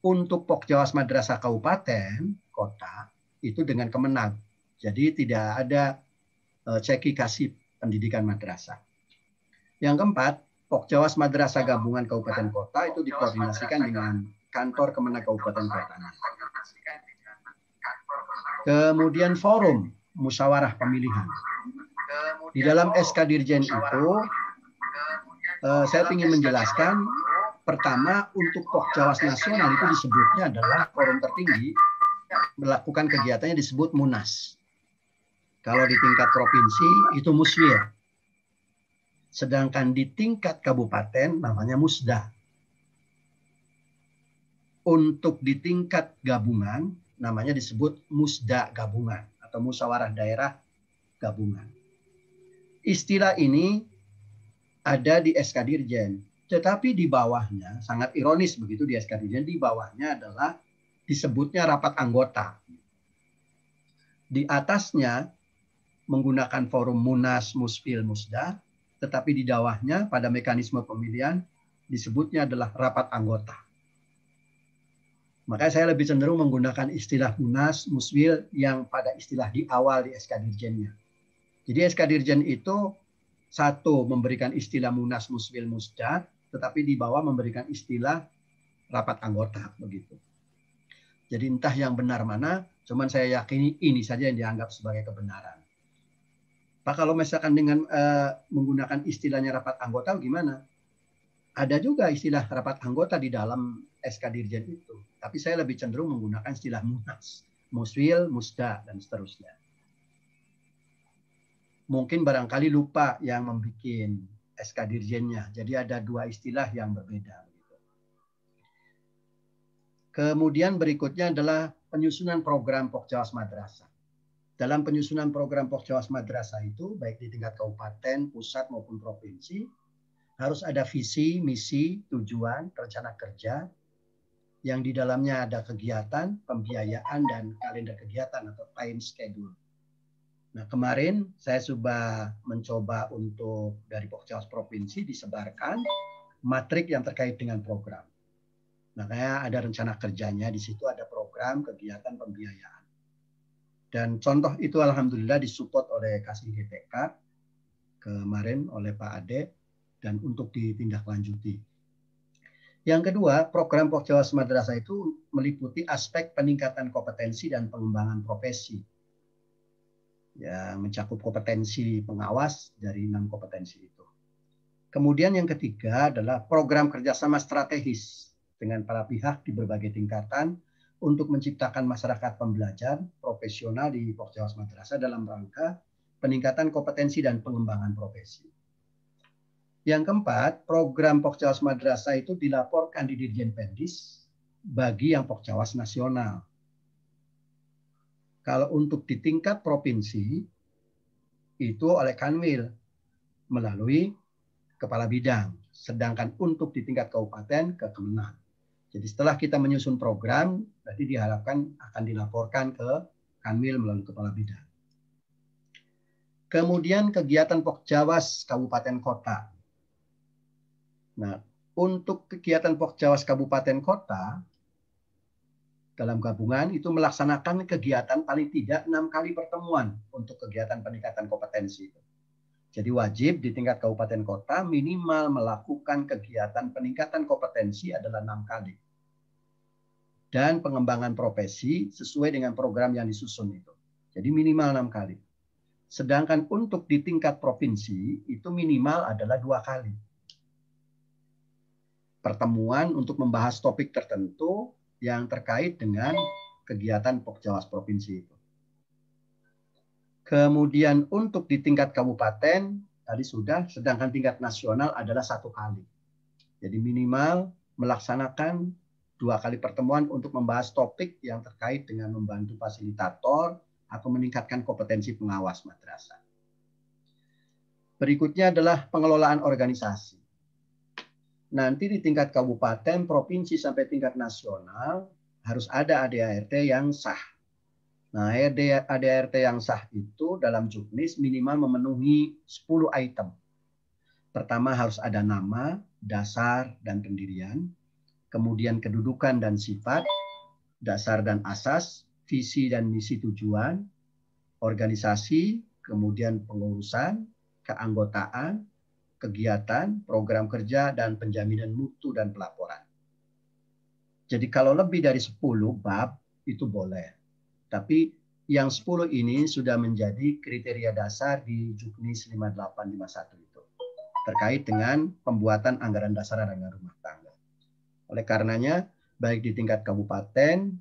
Untuk Pokjawas madrasah kabupaten, kota, itu dengan Kemenag. Jadi tidak ada ceki kasih pendidikan madrasah. Yang keempat, Pokjawas madrasah gabungan kabupaten kota itu dikoordinasikan dengan kantor Kemenag kabupaten kota. Kemudian forum musyawarah pemilihan. Di dalam SK Dirjen itu, saya ingin menjelaskan, pertama untuk Pokjawas nasional itu disebutnya adalah forum tertinggi, melakukan kegiatannya disebut Munas. Kalau di tingkat provinsi itu Muswil. Sedangkan di tingkat kabupaten namanya Musda. Untuk di tingkat gabungan namanya disebut Musda gabungan atau musyawarah daerah gabungan. Istilah ini ada di SK Dirjen, tetapi di bawahnya sangat ironis begitu di SK Dirjen, di bawahnya adalah disebutnya rapat anggota. Di atasnya menggunakan forum Munas, Musfil, Musda, tetapi di bawahnya pada mekanisme pemilihan disebutnya adalah rapat anggota. Makanya saya lebih cenderung menggunakan istilah Munas, Muswil yang pada istilah di awal di SK Dirjennya. Jadi SK Dirjen itu satu memberikan istilah Munas, Muswil, Musda, tetapi di bawah memberikan istilah rapat anggota begitu. Jadi entah yang benar mana, cuman saya yakini ini saja yang dianggap sebagai kebenaran. Pak, kalau misalkan dengan menggunakan istilahnya rapat anggota gimana? Ada juga istilah rapat anggota di dalam SK Dirjen itu. Tapi saya lebih cenderung menggunakan istilah Munas, Muswil, Musda, dan seterusnya. Mungkin barangkali lupa yang membuat SK Dirjennya. Jadi ada dua istilah yang berbeda. Kemudian berikutnya adalah penyusunan program Pokjawas Madrasah. Dalam penyusunan program Pokjawas Madrasah itu, baik di tingkat kabupaten, pusat maupun provinsi, harus ada visi, misi, tujuan, rencana kerja, yang di dalamnya ada kegiatan, pembiayaan, dan kalender kegiatan atau time schedule. Nah, kemarin saya sudah mencoba untuk dari Pokjawas Provinsi disebarkan matrik yang terkait dengan program. Nah, kayak ada rencana kerjanya, di situ ada program, kegiatan, pembiayaan. Dan contoh itu alhamdulillah disupport oleh Kasih GTK kemarin oleh Pak Ade dan untuk ditindaklanjuti. Yang kedua, program Pokjawas Madrasah itu meliputi aspek peningkatan kompetensi dan pengembangan profesi. Ya, mencakup kompetensi pengawas dari 6 kompetensi itu. Kemudian yang ketiga adalah program kerjasama strategis dengan para pihak di berbagai tingkatan untuk menciptakan masyarakat pembelajar profesional di Pokjawas Madrasah dalam rangka peningkatan kompetensi dan pengembangan profesi. Yang keempat, program Pokjawas Madrasah itu dilaporkan di Dirjen Pendis bagi yang Pokjawas nasional. Kalau untuk di tingkat provinsi, itu oleh Kanwil melalui kepala bidang. Sedangkan untuk di tingkat kabupaten ke Kemenag. Jadi setelah kita menyusun program, nanti diharapkan akan dilaporkan ke Kanwil melalui kepala bidang. Kemudian kegiatan Pokjawas Kabupaten Kota. Nah, untuk kegiatan Pokjawas Kabupaten Kota, dalam gabungan itu melaksanakan kegiatan paling tidak 6 kali pertemuan untuk kegiatan peningkatan kompetensi. Jadi wajib di tingkat kabupaten kota minimal melakukan kegiatan peningkatan kompetensi adalah 6 kali. Dan pengembangan profesi sesuai dengan program yang disusun itu. Jadi minimal 6 kali. Sedangkan untuk di tingkat provinsi itu minimal adalah 2 kali. Pertemuan untuk membahas topik tertentu yang terkait dengan kegiatan Pokjawas provinsi itu. Kemudian untuk di tingkat kabupaten tadi sudah, sedangkan tingkat nasional adalah 1 kali. Jadi minimal melaksanakan 2 kali pertemuan untuk membahas topik yang terkait dengan membantu fasilitator atau meningkatkan kompetensi pengawas madrasah. Berikutnya adalah pengelolaan organisasi. nanti di tingkat kabupaten, provinsi sampai tingkat nasional harus ada ADART yang sah. Nah, ADART yang sah itu dalam Juknis minimal memenuhi 10 item. Pertama harus ada nama, dasar, dan pendirian. Kemudian kedudukan dan sifat, dasar dan asas, visi dan misi tujuan, organisasi, kemudian pengurusan, keanggotaan, kegiatan, program kerja, dan penjaminan mutu dan pelaporan. Jadi kalau lebih dari 10 bab itu boleh. Tapi yang 10 ini sudah menjadi kriteria dasar di Juknis 5851 itu. Terkait dengan pembuatan anggaran dasar anggaran rumah tangga. Oleh karenanya, baik di tingkat kabupaten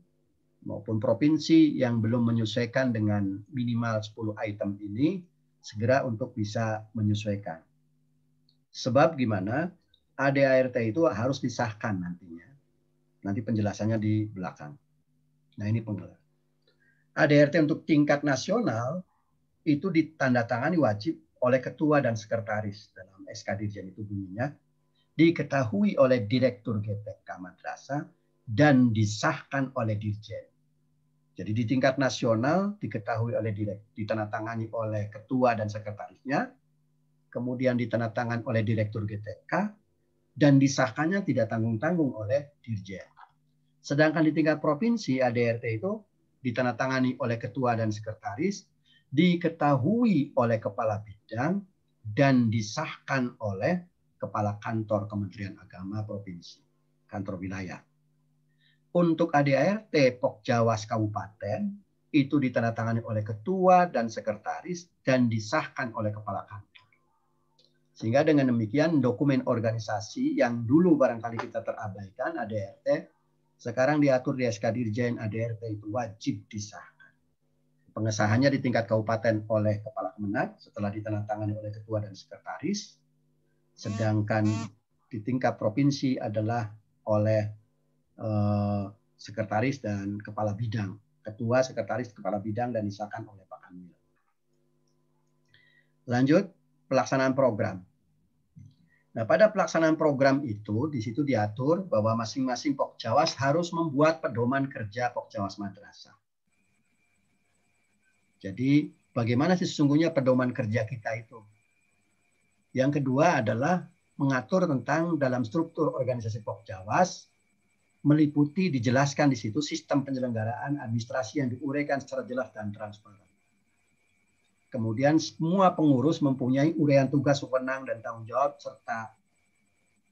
maupun provinsi yang belum menyesuaikan dengan minimal 10 item ini, segera untuk bisa menyesuaikan. Sebab gimana? ADART itu harus disahkan nantinya. Nanti penjelasannya di belakang. Nah ini penjelasan. ADART untuk tingkat nasional itu ditandatangani wajib oleh ketua dan sekretaris dalam SK Dirjen itu bunyinya, diketahui oleh Direktur GPK Madrasah dan disahkan oleh Dirjen. Jadi di tingkat nasional diketahui oleh ditandatangani oleh ketua dan sekretarisnya, kemudian ditandatangani oleh Direktur GTK, dan disahkannya tidak tanggung-tanggung oleh Dirjen. Sedangkan di tingkat provinsi ADART itu ditandatangani oleh ketua dan sekretaris, diketahui oleh kepala bidang, dan disahkan oleh kepala kantor Kementerian Agama Provinsi, kantor wilayah. Untuk ADART Pokjawas Kabupaten, itu ditandatangani oleh ketua dan sekretaris, dan disahkan oleh kepala kantor. Sehingga dengan demikian dokumen organisasi yang dulu barangkali kita terabaikan, ADART, sekarang diatur di SK Dirjen ADART itu wajib disahkan. Pengesahannya di tingkat kabupaten oleh Kepala Kemenag setelah ditandatangani oleh Ketua dan Sekretaris. Sedangkan di tingkat provinsi adalah oleh Sekretaris dan Kepala Bidang. Ketua, Sekretaris, Kepala Bidang, dan disahkan oleh Pak Kamil. Lanjut, pelaksanaan program. Nah, pada pelaksanaan program itu, di situ diatur bahwa masing-masing Pokjawas harus membuat pedoman kerja Pokjawas Madrasah. Jadi, bagaimana sih sesungguhnya pedoman kerja kita itu? Yang kedua adalah mengatur tentang dalam struktur organisasi Pokjawas, meliputi dijelaskan di situ sistem penyelenggaraan administrasi yang diuraikan secara jelas dan transparan. Kemudian semua pengurus mempunyai uraian tugas, wewenang, dan tanggung jawab serta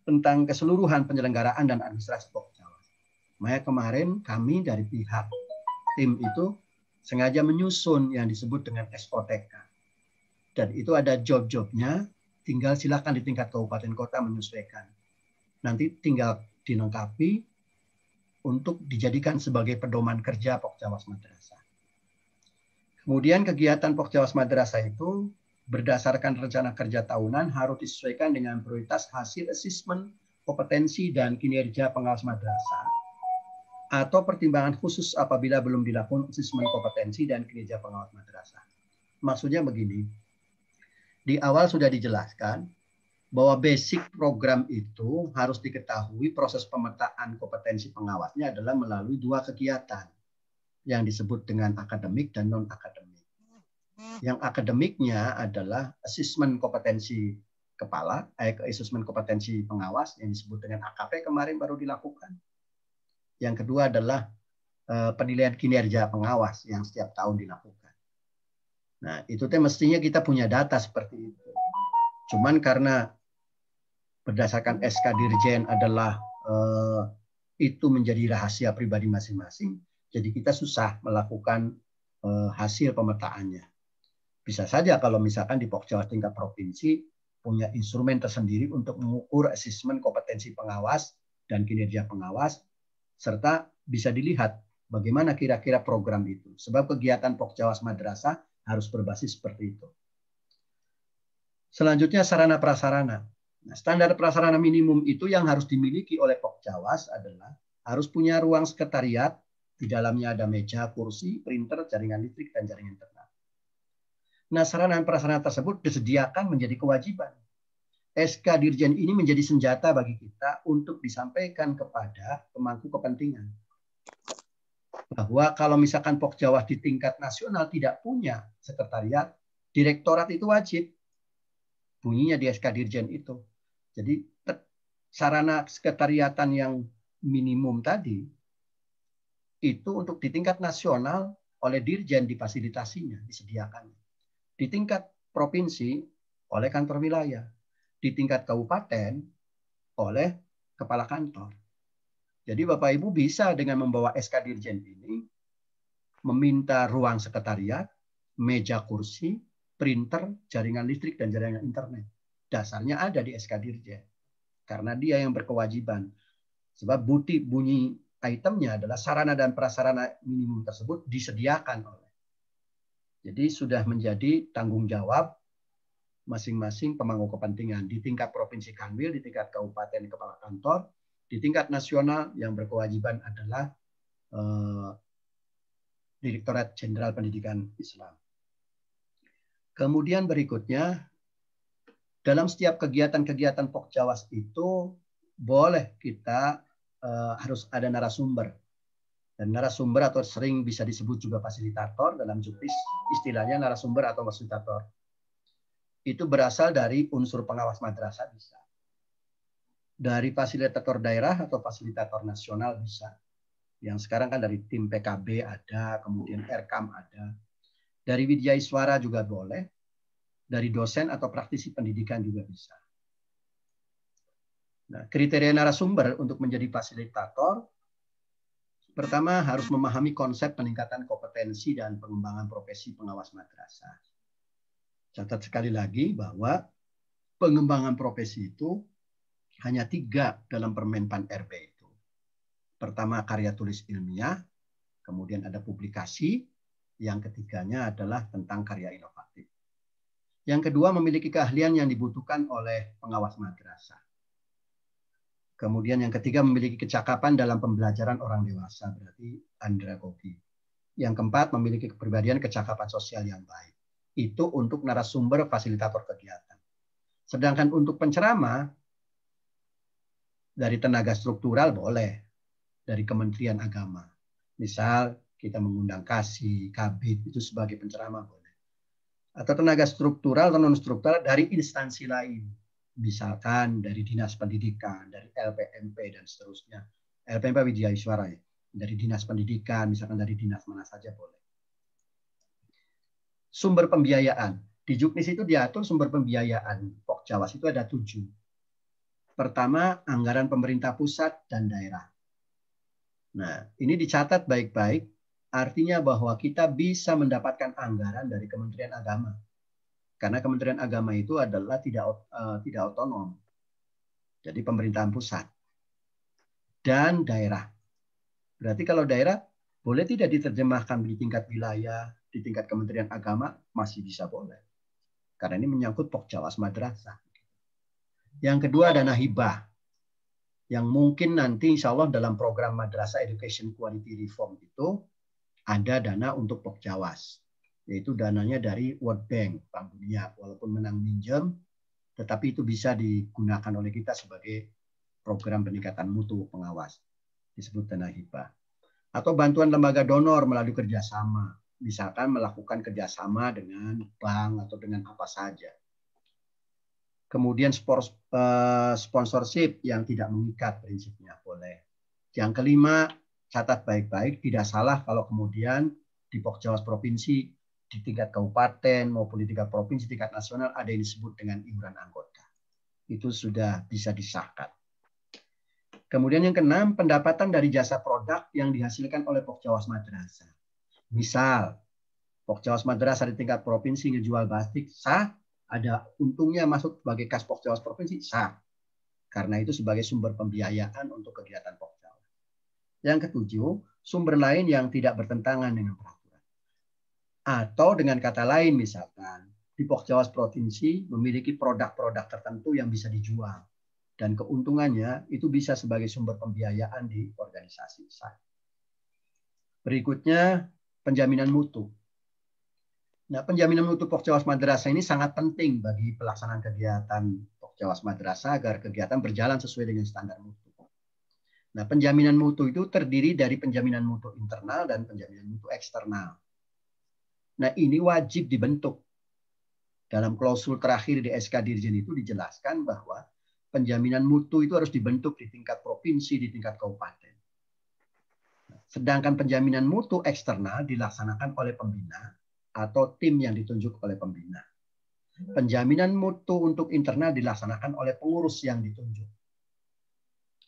tentang keseluruhan penyelenggaraan dan administrasi Pokjawas. Makanya kemarin kami dari pihak tim itu sengaja menyusun yang disebut dengan SOTK. Dan itu ada job-jobnya, tinggal silakan di tingkat kabupaten kota menyesuaikan. Nanti tinggal dilengkapi untuk dijadikan sebagai pedoman kerja Pokjawas Madrasah. Kemudian kegiatan Pokjawas Madrasah itu berdasarkan rencana kerja tahunan harus disesuaikan dengan prioritas hasil asesmen kompetensi dan kinerja pengawas madrasah atau pertimbangan khusus apabila belum dilakukan asesmen kompetensi dan kinerja pengawas madrasah. Maksudnya begini, di awal sudah dijelaskan bahwa basic program itu harus diketahui proses pemetaan kompetensi pengawasnya adalah melalui 2 kegiatan yang disebut dengan akademik dan non-akademik. Yang akademiknya adalah asesmen kompetensi kepala, asesmen kompetensi pengawas yang disebut dengan AKP kemarin baru dilakukan. Yang kedua adalah penilaian kinerja pengawas yang setiap tahun dilakukan. Nah, itu mestinya kita punya data seperti itu. Cuman karena berdasarkan SK Dirjen adalah itu menjadi rahasia pribadi masing-masing, jadi kita susah melakukan hasil pemetaannya. Bisa saja kalau misalkan di Pokjawas tingkat provinsi punya instrumen tersendiri untuk mengukur asesmen kompetensi pengawas dan kinerja pengawas, serta bisa dilihat bagaimana kira-kira program itu. Sebab kegiatan Pokjawas Madrasah harus berbasis seperti itu. Selanjutnya sarana prasarana. Nah, standar prasarana minimum itu yang harus dimiliki oleh Pokjawas adalah harus punya ruang sekretariat, di dalamnya ada meja, kursi, printer, jaringan listrik, dan jaringan internet. Nah, sarana dan prasarana tersebut disediakan menjadi kewajiban. SK Dirjen ini menjadi senjata bagi kita untuk disampaikan kepada pemangku kepentingan. Bahwa kalau misalkan Pokjawas di tingkat nasional tidak punya sekretariat, direktorat itu wajib. Bunyinya di SK Dirjen itu. Jadi sarana sekretariatan yang minimum tadi, itu untuk di tingkat nasional oleh Dirjen difasilitasinya, disediakan. Di tingkat provinsi oleh kantor wilayah. Di tingkat kabupaten oleh kepala kantor. Jadi Bapak Ibu bisa dengan membawa SK Dirjen ini meminta ruang sekretariat, meja kursi, printer, jaringan listrik, dan jaringan internet. Dasarnya ada di SK Dirjen. Karena dia yang berkewajiban. Sebab bunyi itemnya adalah sarana dan prasarana minimum tersebut disediakan oleh. Jadi sudah menjadi tanggung jawab masing-masing pemangku kepentingan. Di tingkat provinsi Kanwil, di tingkat kabupaten kepala kantor, di tingkat nasional yang berkewajiban adalah Direktorat Jenderal Pendidikan Islam. Kemudian berikutnya, dalam setiap kegiatan-kegiatan Pokjawas itu boleh kita harus ada narasumber. Dan narasumber atau sering bisa disebut juga fasilitator, dalam juknis istilahnya narasumber atau fasilitator. Itu berasal dari unsur pengawas madrasah bisa. Dari fasilitator daerah atau fasilitator nasional bisa. Yang sekarang kan dari tim PKB ada, kemudian RKAM ada. Dari Widya Iswara juga boleh. Dari dosen atau praktisi pendidikan juga bisa. Nah, kriteria narasumber untuk menjadi fasilitator, pertama harus memahami konsep peningkatan kompetensi dan pengembangan profesi pengawas madrasah. Catat sekali lagi bahwa pengembangan profesi itu hanya 3 dalam Permenpan RB itu. Pertama karya tulis ilmiah, kemudian ada publikasi, yang ketiganya adalah tentang karya inovatif. Yang kedua memiliki keahlian yang dibutuhkan oleh pengawas madrasah. Kemudian yang ketiga memiliki kecakapan dalam pembelajaran orang dewasa, berarti andragogi. Yang keempat memiliki kepribadian kecakapan sosial yang baik. Itu untuk narasumber fasilitator kegiatan. Sedangkan untuk penceramah, dari tenaga struktural boleh. Dari Kementerian Agama. Misal kita mengundang Kasih, Kabid, itu sebagai penceramah boleh. Atau tenaga struktural atau non-struktural dari instansi lain. Misalkan dari Dinas Pendidikan, dari LPMP, dan seterusnya. LPMP Widya Iswara ya. Dari Dinas Pendidikan, misalkan dari dinas mana saja boleh. Sumber pembiayaan. Di juknis itu diatur sumber pembiayaan Pokjawas itu ada 7. Pertama, anggaran pemerintah pusat dan daerah. Nah, ini dicatat baik-baik, artinya bahwa kita bisa mendapatkan anggaran dari Kementerian Agama. Karena Kementerian Agama itu adalah tidak otonom. Jadi pemerintahan pusat. Dan daerah. Berarti kalau daerah, boleh tidak diterjemahkan di tingkat wilayah, di tingkat Kementerian Agama, masih bisa boleh. Karena ini menyangkut Pokjawas madrasah. Yang kedua, dana hibah. Yang mungkin nanti insya Allah dalam program Madrasah Education Quality Reform itu ada dana untuk Pokjawas. Yaitu dananya dari World Bank, Bank Dunia. Walaupun menang minjem, tetapi itu bisa digunakan oleh kita sebagai program peningkatan mutu pengawas. Disebut dana hibah. Atau bantuan lembaga donor melalui kerjasama. Misalkan melakukan kerjasama dengan bank atau dengan apa saja. Kemudian sponsorship yang tidak mengikat prinsipnya boleh. Yang kelima, catat baik-baik, tidak salah kalau kemudian di Pokjawas provinsi, di tingkat kabupaten maupun di tingkat provinsi, tingkat nasional ada yang disebut dengan iuran anggota. Itu sudah bisa disahkan. Kemudian yang keenam, pendapatan dari jasa produk yang dihasilkan oleh Pokjawas madrasah. Misal, Pokjawas madrasah di tingkat provinsi ngejual batik, sah. Ada untungnya masuk sebagai kas Pokjawas provinsi, sah. Karena itu sebagai sumber pembiayaan untuk kegiatan Pokjawas. Yang ketujuh, sumber lain yang tidak bertentangan dengan peraturan. Atau dengan kata lain misalkan, di Pokjawas provinsi memiliki produk-produk tertentu yang bisa dijual. Dan keuntungannya itu bisa sebagai sumber pembiayaan di organisasi, sah. Berikutnya, penjaminan mutu. Nah, penjaminan mutu Pokjawas madrasah ini sangat penting bagi pelaksanaan kegiatan Pokjawas Madrasah agar kegiatan berjalan sesuai dengan standar mutu. Nah, penjaminan mutu itu terdiri dari penjaminan mutu internal dan penjaminan mutu eksternal. Nah, ini wajib dibentuk. Dalam klausul terakhir di SK Dirjen itu dijelaskan bahwa penjaminan mutu itu harus dibentuk di tingkat provinsi, di tingkat kabupaten. Sedangkan penjaminan mutu eksternal dilaksanakan oleh pembina atau tim yang ditunjuk oleh pembina. Penjaminan mutu untuk internal dilaksanakan oleh pengurus yang ditunjuk.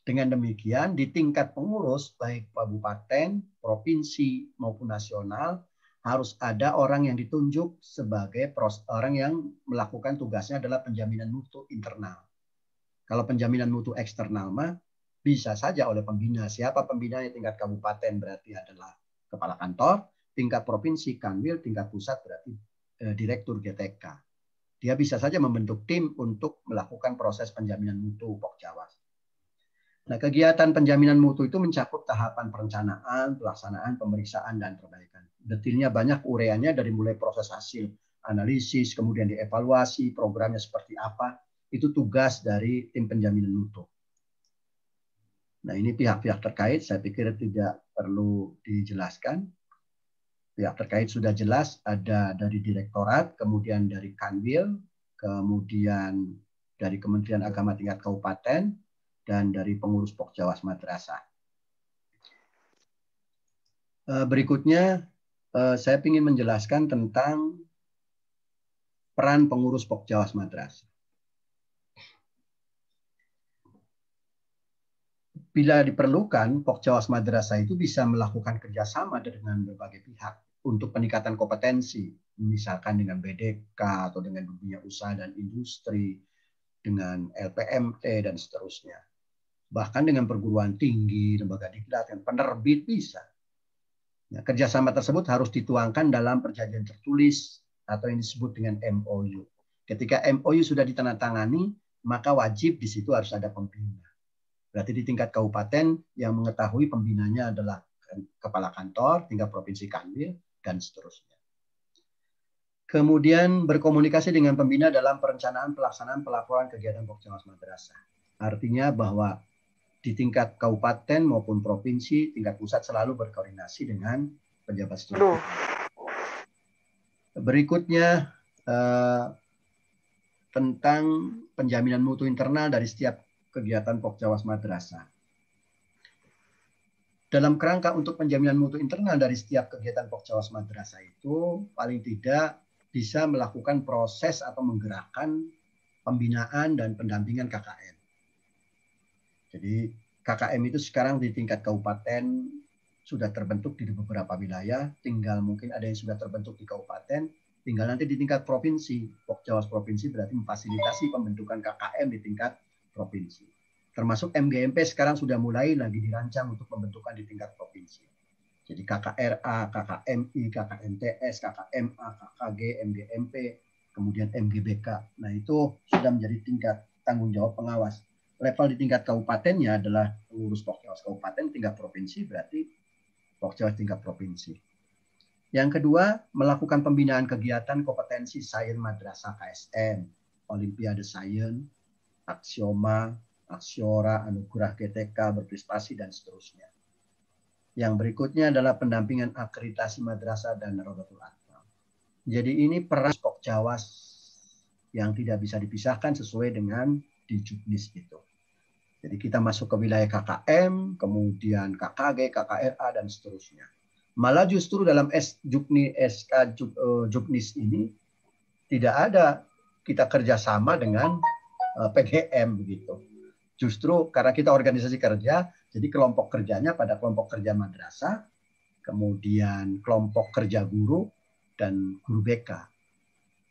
Dengan demikian, di tingkat pengurus, baik kabupaten, provinsi, maupun nasional, harus ada orang yang ditunjuk sebagai orang yang melakukan tugasnya adalah penjaminan mutu internal. Kalau penjaminan mutu eksternal mah bisa saja oleh pembina. Siapa pembinanya? Tingkat kabupaten berarti adalah kepala kantor, tingkat provinsi Kanwil, tingkat pusat berarti direktur GTK. Dia bisa saja membentuk tim untuk melakukan proses penjaminan mutu Pokjawas. Nah, kegiatan penjaminan mutu itu mencakup tahapan perencanaan, pelaksanaan, pemeriksaan, dan perbaikan. Detailnya banyak ureannya dari mulai proses hasil analisis, kemudian dievaluasi, programnya seperti apa. Itu tugas dari tim penjaminan mutu. Nah, ini pihak-pihak terkait, saya pikir tidak perlu dijelaskan. Pihak terkait sudah jelas, ada dari direktorat, kemudian dari Kanwil, kemudian dari Kementerian Agama tingkat kabupaten, dan dari pengurus Pokjawas Madrasah. Berikutnya, saya ingin menjelaskan tentang peran pengurus Pokjawas Madrasah. Bila diperlukan, Pokjawas Madrasah itu bisa melakukan kerjasama dengan berbagai pihak untuk peningkatan kompetensi, misalkan dengan BDK atau dengan dunia usaha dan industri, dengan LPMT, dan seterusnya. Bahkan dengan perguruan tinggi, lembaga diklat, dan penerbit bisa. Nah, kerjasama tersebut harus dituangkan dalam perjanjian tertulis atau yang disebut dengan MOU. Ketika MOU sudah ditandatangani, maka wajib di situ harus ada pembina. Berarti di tingkat kabupaten yang mengetahui pembinanya adalah kepala kantor, tingkat provinsi Kanwil, dan seterusnya. Kemudian berkomunikasi dengan pembina dalam perencanaan pelaksanaan pelaporan kegiatan Pokjawas Madrasah. Artinya bahwa di tingkat kabupaten maupun provinsi, tingkat pusat selalu berkoordinasi dengan pejabat struktur. Berikutnya tentang penjaminan mutu internal dari setiap kegiatan Pokjawas Madrasah. Dalam kerangka untuk penjaminan mutu internal dari setiap kegiatan Pokjawas Madrasah itu paling tidak bisa melakukan proses atau menggerakkan pembinaan dan pendampingan KKM. Jadi KKM itu sekarang di tingkat kabupaten sudah terbentuk di beberapa wilayah, tinggal mungkin ada yang sudah terbentuk di kabupaten, tinggal nanti di tingkat provinsi. Pokjawas provinsi berarti memfasilitasi pembentukan KKM di tingkat provinsi. Termasuk MGMP sekarang sudah mulai lagi dirancang untuk pembentukan di tingkat provinsi. Jadi KKRA, KKMI, KKMTS, KKMA, KKG, MGMP, kemudian MGBK. Nah, itu sudah menjadi tingkat tanggung jawab pengawas. Level di tingkat kabupatennya adalah pengurus Pokjawas kabupaten, tingkat provinsi berarti Pokjawas tingkat provinsi. Yang kedua, melakukan pembinaan kegiatan kompetensi sains madrasah KSM, Olimpiade Sains, Aksioma, Aksiora, Anugerah GTK, berprestasi, dan seterusnya. Yang berikutnya adalah pendampingan akreditasi madrasah dan Rodatul Atfal. Jadi ini peran Pokjawas yang tidak bisa dipisahkan sesuai dengan di Juknis itu. Jadi kita masuk ke wilayah KKM, kemudian KKG, KKRA, dan seterusnya. Malah justru dalam SK Juknis ini tidak ada kita kerjasama dengan PGM begitu. Justru karena kita organisasi kerja, jadi kelompok kerjanya pada kelompok kerja madrasah, kemudian kelompok kerja guru, dan guru BK.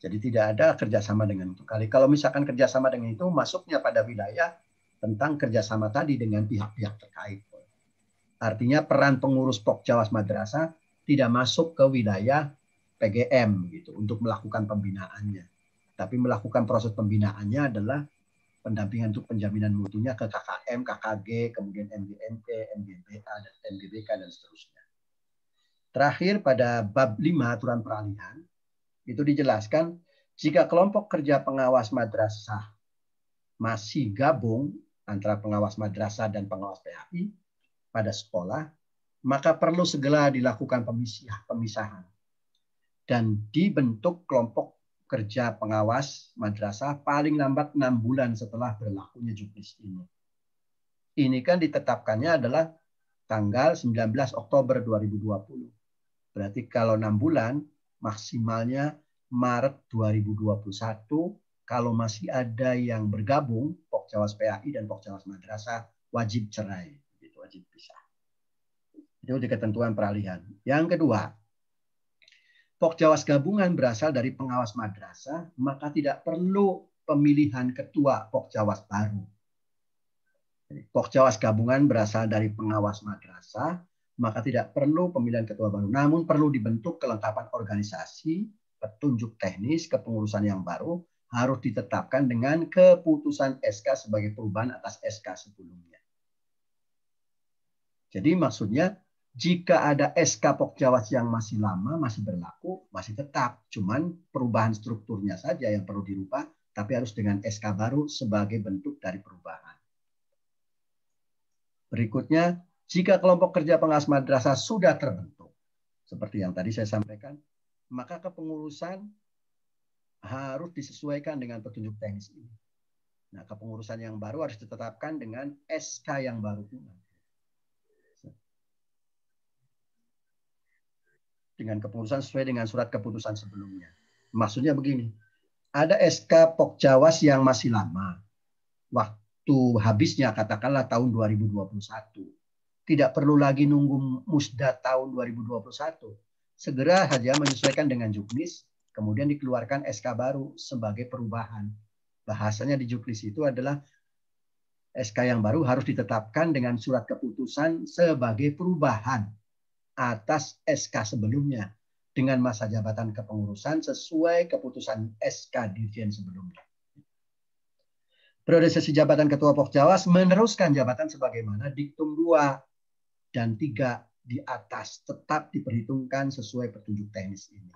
Jadi tidak ada kerjasama dengan itu. Kalau misalkan kerjasama dengan itu, masuknya pada wilayah tentang kerjasama tadi dengan pihak-pihak terkait. Artinya peran pengurus Pokjawas Madrasah tidak masuk ke wilayah PGM gitu untuk melakukan pembinaannya. Tapi melakukan proses pembinaannya adalah pendampingan untuk penjaminan mutunya ke KKM, KKG, kemudian MGMP, MGBA, dan MGBK, dan seterusnya. Terakhir pada bab 5 aturan peralihan, itu dijelaskan jika kelompok kerja pengawas madrasah masih gabung antara pengawas madrasah dan pengawas PAI pada sekolah, maka perlu segera dilakukan pemisahan dan dibentuk kelompok kerja pengawas madrasah paling lambat 6 bulan setelah berlakunya juknis ini. Ini kan ditetapkannya adalah tanggal 19 Oktober 2020. Berarti kalau 6 bulan, maksimalnya Maret 2021, kalau masih ada yang bergabung, Pokjawas PAI dan Pokjawas Madrasah wajib cerai, itu wajib pisah. Itu di ketentuan peralihan. Yang kedua, Pokjawas gabungan berasal dari pengawas madrasah, maka tidak perlu pemilihan ketua Pokjawas baru. Pokjawas gabungan berasal dari pengawas madrasah, maka tidak perlu pemilihan ketua baru. Namun perlu dibentuk kelengkapan organisasi, petunjuk teknis, kepengurusan yang baru, harus ditetapkan dengan keputusan SK sebagai perubahan atas SK sebelumnya. Jadi maksudnya, jika ada SK Pokjawas yang masih lama, masih berlaku, masih tetap. Cuman perubahan strukturnya saja yang perlu dirubah, tapi harus dengan SK baru sebagai bentuk dari perubahan. Berikutnya, jika kelompok kerja pengawas madrasah sudah terbentuk, seperti yang tadi saya sampaikan, maka kepengurusan harus disesuaikan dengan petunjuk teknis ini. Nah, kepengurusan yang baru harus ditetapkan dengan SK yang baru pula. Dengan kepengurusan sesuai dengan surat keputusan sebelumnya. Maksudnya begini, ada SK Pokjawas yang masih lama. Waktu habisnya katakanlah tahun 2021. Tidak perlu lagi nunggu musda tahun 2021. Segera saja menyesuaikan dengan juknis, kemudian dikeluarkan SK baru sebagai perubahan. Bahasanya di juknis itu adalah SK yang baru harus ditetapkan dengan surat keputusan sebagai perubahan atas SK sebelumnya dengan masa jabatan kepengurusan sesuai keputusan SK Dirjen sebelumnya. Periodisasi jabatan Ketua Pokjawas meneruskan jabatan sebagaimana diktum 2 dan 3 di atas tetap diperhitungkan sesuai petunjuk teknis ini.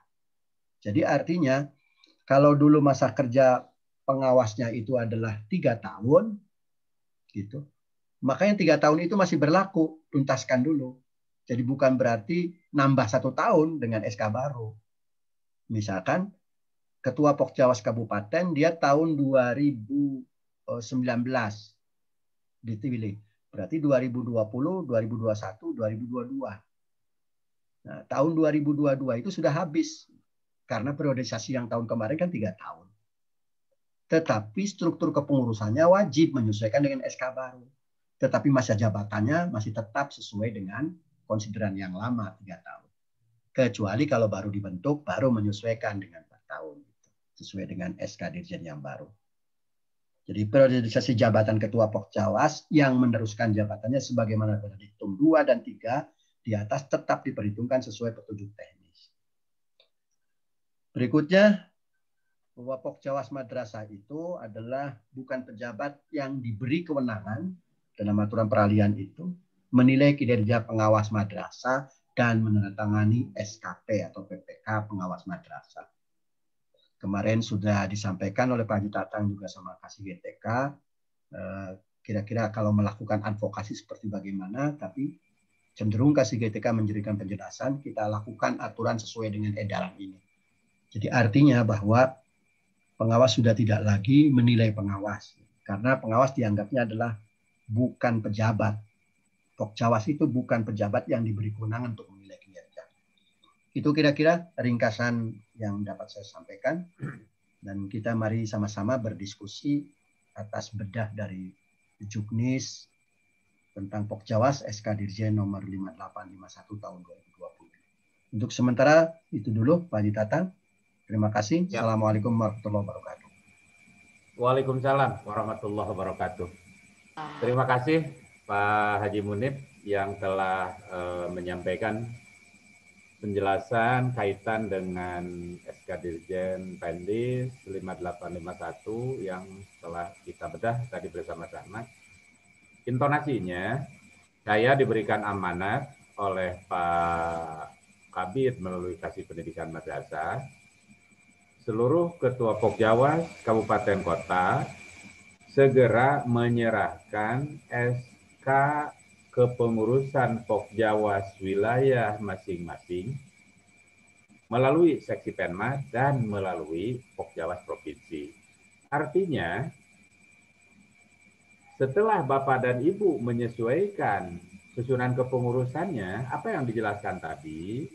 Jadi artinya kalau dulu masa kerja pengawasnya itu adalah 3 tahun, gitu, maka yang 3 tahun itu masih berlaku, tuntaskan dulu. Jadi bukan berarti nambah 1 tahun dengan SK baru. Misalkan Ketua Pokjawas Kabupaten dia tahun 2019 dipilih. Berarti 2020, 2021, 2022. Nah, tahun 2022 itu sudah habis. Karena periodisasi yang tahun kemarin kan 3 tahun. Tetapi struktur kepengurusannya wajib menyesuaikan dengan SK baru. Tetapi masa jabatannya masih tetap sesuai dengan konsideran yang lama 3 tahun. Kecuali kalau baru dibentuk, baru menyesuaikan dengan 4 tahun. Sesuai dengan SK Dirjen yang baru. Jadi periodisasi jabatan Ketua Pokjawas yang meneruskan jabatannya sebagaimana pada diktum 2 dan 3 di atas tetap diperhitungkan sesuai petunjuk teknis. Berikutnya, bahwa Pokjawas Madrasah itu adalah bukan pejabat yang diberi kewenangan dalam aturan peralihan itu menilai kinerja pengawas madrasah dan menandatangani SKP atau PPK pengawas madrasah. Kemarin sudah disampaikan oleh Pak Haji Tatang juga sama Kasih GTK, kira-kira kalau melakukan advokasi seperti bagaimana, tapi cenderung Kasih GTK memberikan penjelasan, kita lakukan aturan sesuai dengan edaran ini. Jadi artinya bahwa pengawas sudah tidak lagi menilai pengawas, karena pengawas dianggapnya adalah bukan pejabat. Pokjawas itu bukan pejabat yang diberi kewenangan untuk menilai kinerja. Itu kira-kira ringkasan yang dapat saya sampaikan. Dan kita mari sama-sama berdiskusi atas bedah dari Juknis tentang Pokjawas SK Dirjen nomor 5851 tahun 2020. Untuk sementara itu dulu Pak Haji Tatang. Terima kasih. Ya. Assalamualaikum warahmatullahi wabarakatuh. Waalaikumsalam warahmatullahi wabarakatuh. Terima kasih Pak Haji Munib yang telah menyampaikan penjelasan kaitan dengan SK Dirjen Pendis 5851 yang telah kita bedah tadi bersama-sama. Intonasinya, saya diberikan amanat oleh Pak Kabid melalui Kasih Pendidikan Madrasah, seluruh Ketua Pokjawas Kabupaten Kota, segera menyerahkan SK kepengurusan Pokjawas wilayah masing-masing melalui Seksi Penma dan melalui Pokjawas Provinsi. Artinya, setelah Bapak dan Ibu menyesuaikan susunan kepengurusannya, apa yang dijelaskan tadi,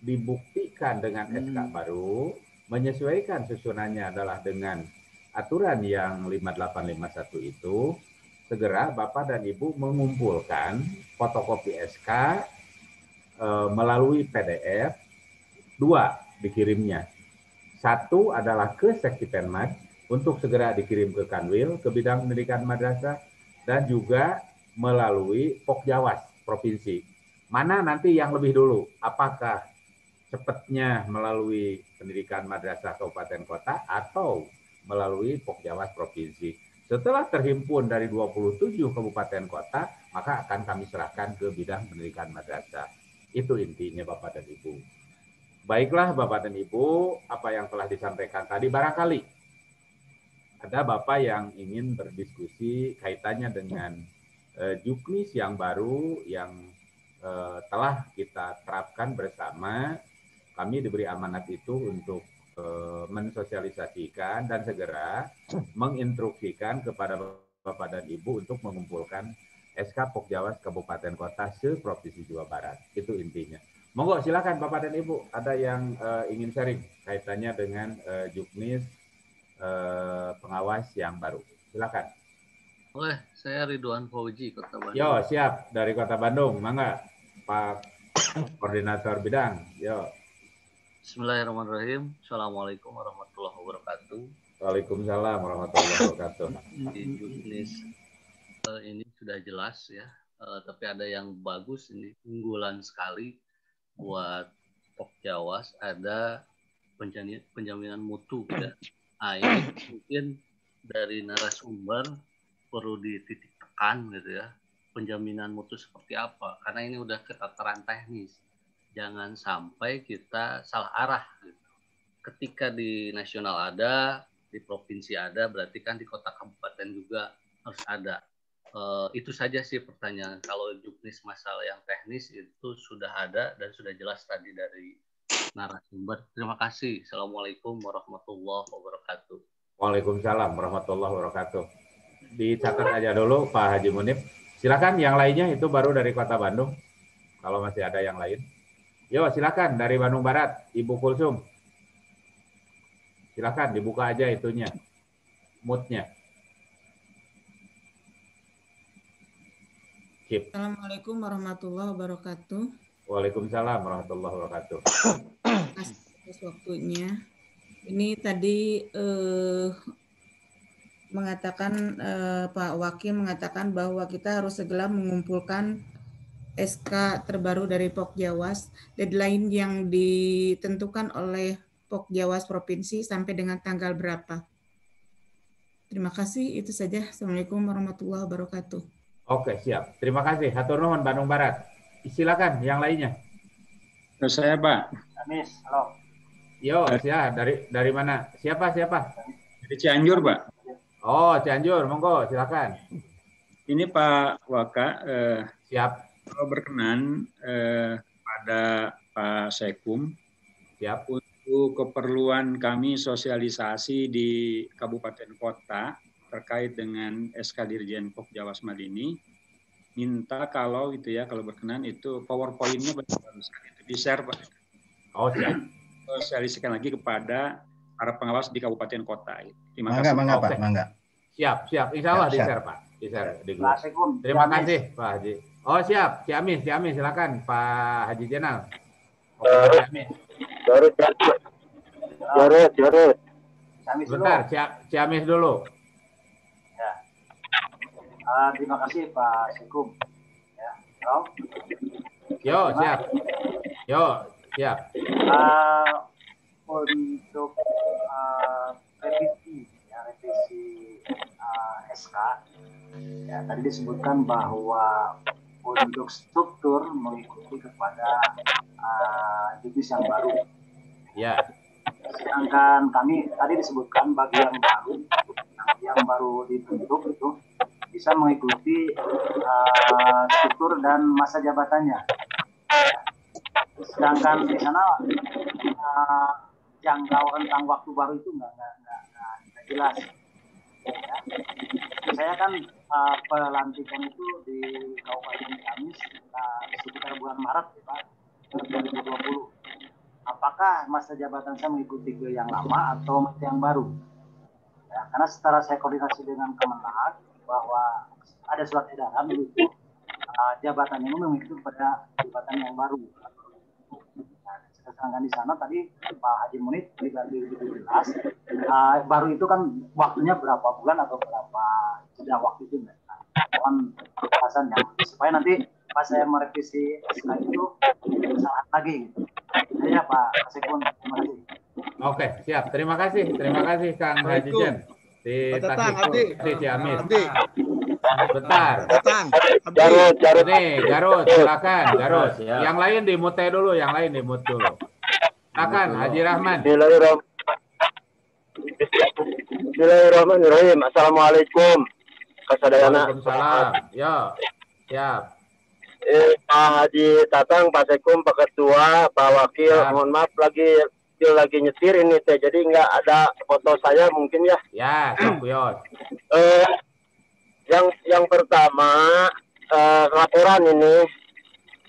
dibuktikan dengan SK baru, menyesuaikan susunannya adalah dengan aturan yang 5851 itu, segera Bapak dan Ibu mengumpulkan fotokopi SK melalui PDF, 2 dikirimnya. 1 adalah ke Seksi Penmas untuk segera dikirim ke Kanwil, ke bidang pendidikan madrasah, dan juga melalui Pokjawas Provinsi. Mana nanti yang lebih dulu? Apakah cepatnya melalui pendidikan madrasah kabupaten kota atau melalui Pokjawas Provinsi? Setelah terhimpun dari 27 kabupaten kota, maka akan kami serahkan ke bidang pendidikan madrasah. Itu intinya Bapak dan Ibu. Baiklah Bapak dan Ibu, apa yang telah disampaikan tadi barangkali ada Bapak yang ingin berdiskusi kaitannya dengan juknis yang baru yang telah kita terapkan bersama. Kami diberi amanat itu untuk mensosialisasikan dan segera menginstruksikan kepada Bapak dan Ibu untuk mengumpulkan SK Pokjawas Kabupaten Kota se-Provinsi Jawa Barat. Itu intinya. Monggo silakan Bapak dan Ibu, ada yang ingin sharing kaitannya dengan juknis pengawas yang baru. Silakan. Saya Ridwan Fauji, Kota Bandung. Yo, siap dari Kota Bandung. Mangga Pak Koordinator Bidang. Yo. Bismillahirrahmanirrahim. Assalamualaikum warahmatullahi wabarakatuh. Waalaikumsalam warahmatullahi wabarakatuh. Di juknis ini sudah jelas ya, tapi ada yang bagus ini, unggulan sekali buat Pokjawas, ada penjaminan mutu ya. Nah, ini mungkin dari narasumber perlu dititik tekan gitu ya, penjaminan mutu seperti apa, karena ini udah ke tataran teknis. Jangan sampai kita salah arah gitu. Ketika di nasional ada, di provinsi ada, berarti kan di kota kabupaten juga harus ada. Itu saja sih pertanyaan. Kalau juknis masalah yang teknis itu sudah ada dan sudah jelas tadi dari narasumber. Terima kasih. Assalamualaikum warahmatullahi wabarakatuh. Waalaikumsalam warahmatullahi wabarakatuh. Dicatat aja dulu Pak Haji Munib. Silakan yang lainnya, itu baru dari Kota Bandung. Kalau masih ada yang lain. Yo, silakan dari Bandung Barat, Ibu Kulsum. Silakan dibuka aja itunya, moodnya. Assalamualaikum warahmatullahi wabarakatuh. Waalaikumsalam warahmatullahi wabarakatuh. Atas waktunya. Ini tadi mengatakan Pak Wakil mengatakan bahwa kita harus segera mengumpulkan SK terbaru dari Pokjawas. Deadline yang ditentukan oleh Pokjawas Provinsi sampai dengan tanggal berapa? Terima kasih, itu saja. Assalamualaikum warahmatullahi wabarakatuh. Oke, siap. Terima kasih. Hatur nuhun Bandung Barat. Silakan yang lainnya. Saya Pak. Amis, halo. Yo, siap. Dari mana? Siapa? Dari Cianjur, Pak. Oh, Cianjur. Monggo, silakan. Ini Pak Waka. Siap. Kalau berkenan pada Pak Sekum. Siap. Untuk keperluan kami sosialisasi di kabupaten kota terkait dengan SK Dirjen Pokjawas Madini, minta kalau itu ya, kalau berkenan itu PowerPoint-nya itu di-share Pak. Oh, siap. Sosialisasikan lagi kepada para pengawas di kabupaten kota. Terima kasih. Mangga, Pak, mangga. Siap. Insya Allah di-share Pak. Di-share di grup. Terima kasih Pak Haji. Oh, siap. Ciamis, silakan Pak Haji Jenal. Jarut. Bentar, Ciamis dulu. Terima kasih Pak Sekum. Ya, halo. Yo, siap. Untuk revisi SK, ya tadi disebutkan bahwa untuk struktur mengikuti kepada juknis yang baru. Ya. sedangkan kami tadi disebutkan bagi yang baru dibentuk itu bisa mengikuti struktur dan masa jabatannya. Sedangkan di sana jangkau rentang waktu baru itu nggak jelas. Ya. Saya kan pelantikan itu di Kabupaten Ciamis sekitar bulan Maret ya Pak, 2020. Apakah masa jabatan saya mengikuti ke yang lama atau yang baru? Ya, karena setelah saya koordinasi dengan Kemenag bahwa ada surat edaran itu jabatan ini mengikuti pada jabatan yang baru. Nah, sedangkan di sana tadi Pak Haji Munif lebih jelas, baru itu kan waktunya berapa bulan atau berapa jeda waktu itu. Mohon penjelasannya supaya nanti pas saya merevisi SK itu salah lagi. Ya Pak Sekun, terima kasih. Oke, siap. Terima kasih Kang Haji Jen di Ciamis. Bentar. Garut. Nih, Garut, silakan, Garut. Yang lain dimute dulu, Silakan, Haji Rahman. Bismillahirrahmanirrahim. Assalamualaikum. Waalaikumsalam. Ya, siap. Pak Haji Tatang, Pak Sekum, Pak Ketua, Pak Wakil, mohon maaf lagi nyetir ini teh, jadi nggak ada foto saya mungkin ya. Ya, Yos. Yang pertama laporan ini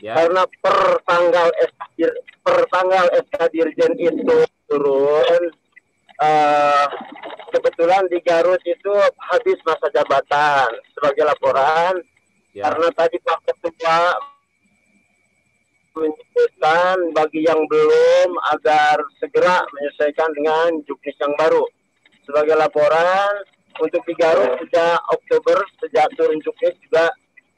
karena per tanggal SK Dirjen itu turun, kebetulan di Garut itu habis masa jabatan sebagai laporan. Karena tadi Pak Ketua menyebutkan bagi yang belum agar segera menyesuaikan dengan juknis yang baru. Sebagai laporan untuk di Garut sejak Oktober, sejak turun juknis juga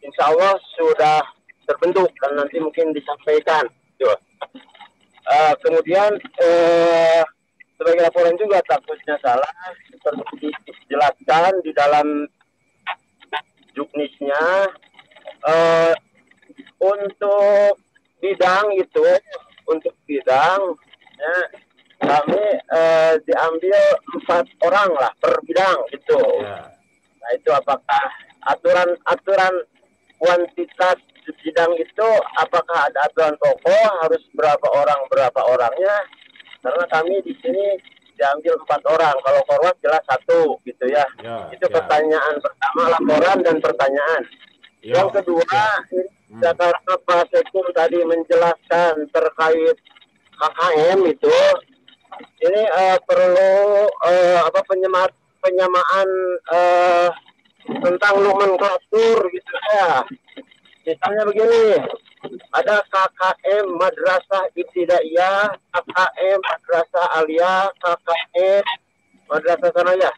insya Allah sudah terbentuk dan nanti mungkin disampaikan. Kemudian sebagai laporan juga takutnya salah seperti dijelaskan di dalam juknisnya, untuk bidang ya, kami diambil 4 orang lah per bidang gitu. Nah itu apakah aturan kuantitas bidang itu apakah ada aturan pokok harus berapa orangnya? Karena kami di sini diambil 4 orang, kalau forward jelas 1 gitu ya. Itu pertanyaan pertama, laporan dan pertanyaan. Yang kedua, karena Pak Sekum tadi menjelaskan terkait KKM itu, ini perlu penyamaan tentang nomenklatur gitu ya. Misalnya begini, ada KKM Madrasah Ibtidaiyah, KKM Madrasah Aliyah, KKM Madrasah Sanawiyah.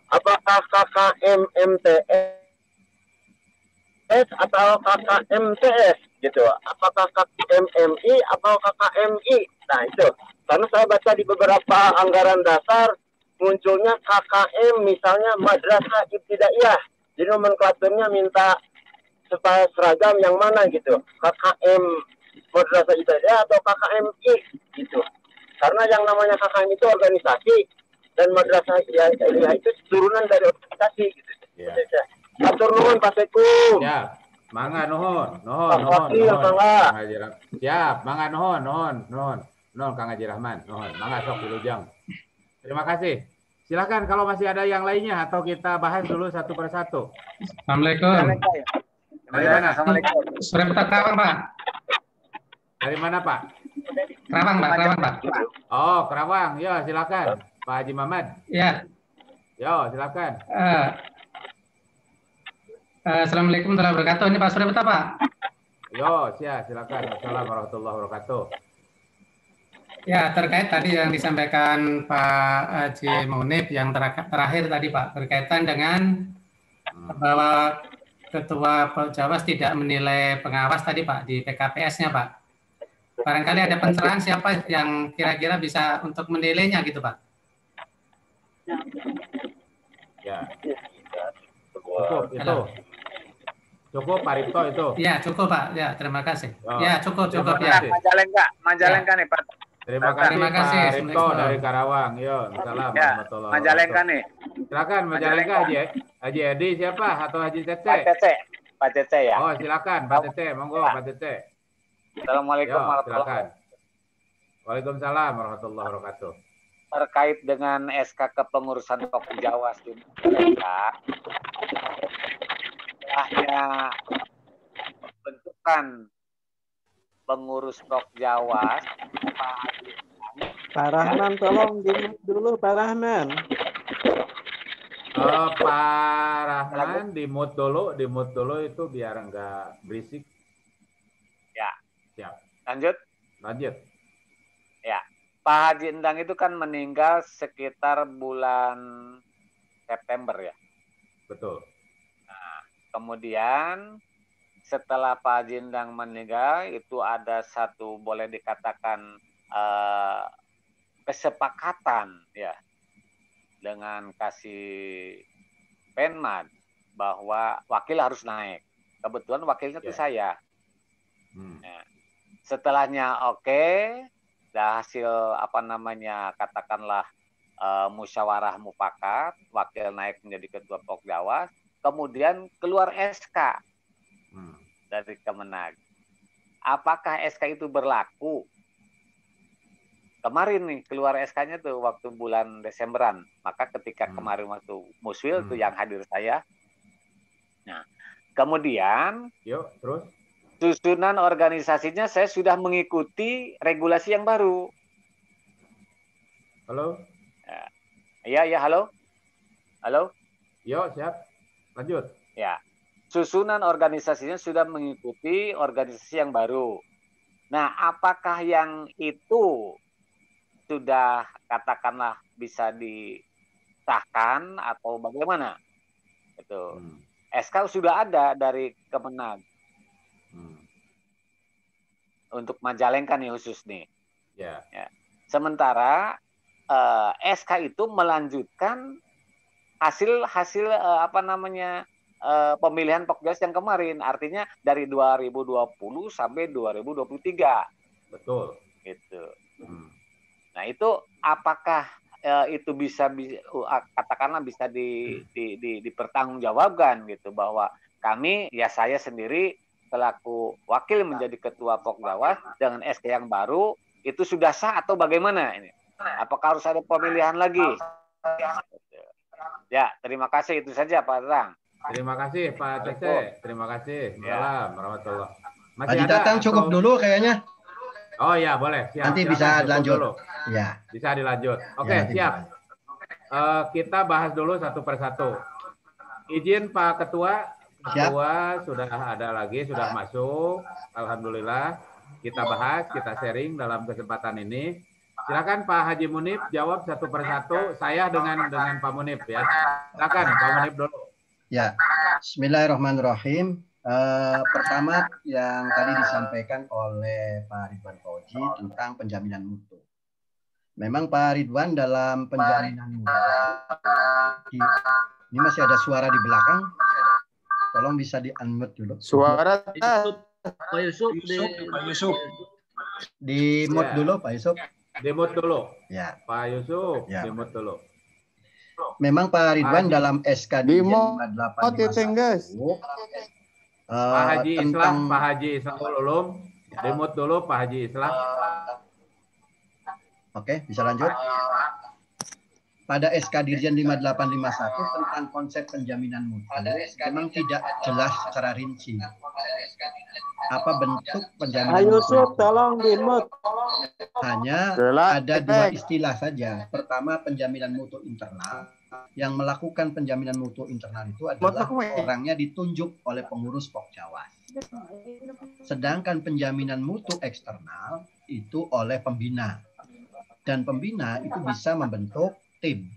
Apakah KKM MTS atau KKM TS gitu? Apakah KKM MI atau KKMI? Nah itu, karena saya baca di beberapa anggaran dasar munculnya KKM misalnya Madrasah Ibtidaiyah. Jadi nomenklaturnya minta supaya seragam yang mana gitu, KKM Madrasah Ibtidaiyah atau KKMI gitu. Karena yang namanya KKM itu organisasi dan Madrasah Ibtidaiyah itu turunan dari organisasi gitu. Atur nuhun Pak Sekum. Ya, mangga nuhun. Siap, mangga nuhun Kang Haji Rahman, nuhun. Mangga sok dilujang. Terima kasih. Silakan kalau masih ada yang lainnya atau kita bahas dulu satu persatu. Assalamualaikum. Dari mana? Surabaya Kerawang, Pak. Dari mana, Pak? Kerawang, Pak. Oh, Kerawang. Ya, silakan. Pak Haji Muhammad. Ya. Yo, silakan. Assalamualaikum warahmatullahi wabarakatuh. Ini Pak Surabaya, Pak. Yo, silakan. Assalamualaikum warahmatullahi wabarakatuh. Ya, terkait tadi yang disampaikan Pak Haji Munif yang terakhir tadi, Pak, berkaitan dengan bahwa Ketua Jawas tidak menilai pengawas tadi, Pak, di PKPS-nya, Pak. Barangkali ada pencerahan siapa yang kira-kira bisa untuk menilainya gitu, Pak. Ya. Cukup itu. Cukup Pak Ripto itu. Ya, cukup Pak. Ya, terima kasih. Oh, ya, cukup ya. Majalengka nih Pak. Terima kasih, Terima kasih. Pak Ripto dari Karawang. Yo, salam. Ya, warahmatullahi Majalengka wabarakatuh. nih. Silakan Majalengka Haji Edi siapa atau Haji Pak Cece? Cece. Pak Cece ya. Oh, silakan Pak Cece, monggo Pak Cece. Assalamualaikum Yo, warahmatullahi silakan. wabarakatuh. Waalaikumsalam warahmatullahi wabarakatuh. Terkait dengan SK kepengurusan Pokjawas di Majalengka, setelahnya bentukan pengurus Pokjawas, Pak Rahman, tolong di-mute dulu Pak Rahman. Pak Rahman di mute dulu itu biar enggak berisik. Ya. Siap. Lanjut. Ya. Pak Haji Endang itu kan meninggal sekitar bulan September ya. Betul. Nah, kemudian setelah Pak Haji Endang meninggal itu ada satu boleh dikatakan kesepakatan ya dengan kasih Penmad bahwa wakil harus naik. Kebetulan wakilnya itu saya. Nah, setelahnya oke, dah hasil katakanlah musyawarah mufakat, wakil naik menjadi ketua Pokjawas, kemudian keluar SK dari Kemenag. Apakah SK itu berlaku? Kemarin nih keluar SK-nya tuh waktu bulan Desemberan. Maka ketika kemarin waktu muswil tuh yang hadir saya. Nah, kemudian terus susunan organisasinya saya sudah mengikuti regulasi yang baru. Halo? Iya, halo? Halo? Yo, siap. Lanjut. Ya. Susunan organisasinya sudah mengikuti organisasi yang baru. Nah, apakah yang itu sudah katakanlah bisa disahkan atau bagaimana? Itu. SK sudah ada dari Kemenag. Untuk Majalengka nih khusus nih. Ya. Sementara SK itu melanjutkan hasil pemilihan Pokjawas yang kemarin, artinya dari 2020 sampai 2023. Betul. Gitu. Nah itu apakah itu bisa katakanlah bisa dipertanggungjawabkan gitu bahwa kami ya saya sendiri selaku wakil menjadi ketua Pokjawas dengan SK yang baru itu sudah sah atau bagaimana ini? Apakah harus ada pemilihan lagi? Ya, terima kasih itu saja Pak Tatang. Terima kasih Pak Cece. Terima kasih. Salam warahmatullahi. Masih Haji Tatang cukup dulu kayaknya. Oh ya boleh. Siap. Nanti bisa dilanjut. Ya. Bisa dilanjut. Oke, siap. Kita bahas dulu satu persatu. Izin Pak Ketua. Ketua sudah ada lagi, sudah masuk. Alhamdulillah. Kita bahas, kita sharing dalam kesempatan ini. Silakan Pak Haji Munib jawab satu persatu. Saya dengan Pak Munib ya. Silakan Pak Munib dulu. Ya, Bismillahirrahmanirrahim. Pertama yang tadi disampaikan oleh Pak Ridwan Fauzi tentang penjaminan mutu. Memang Pak Ridwan dalam penjaminan mutu, ini masih ada suara di belakang. Tolong bisa di-unmute dulu. Suara Pak Yusuf. Di mute dulu Pak Yusuf. Di mute dulu. Ya. Pak Yusuf, di mute dulu. Memang Pak Ridwan dalam SK di 5851 Pak Haji Islam, Pak Haji Islam Ulum, di mute dulu Pak Haji Islam. Oke, bisa lanjut. Pada SK Dirjen 5851 tentang konsep penjaminan mutu memang tidak jelas secara rinci apa bentuk penjaminan mutu. Yusuf, tolong di-mute. Hanya ada dua istilah saja. Pertama, penjaminan mutu internal. Yang melakukan penjaminan mutu internal itu adalah orangnya ditunjuk oleh pengurus Pokjawas. Sedangkan penjaminan mutu eksternal itu oleh pembina. Dan pembina itu bisa membentuk tim.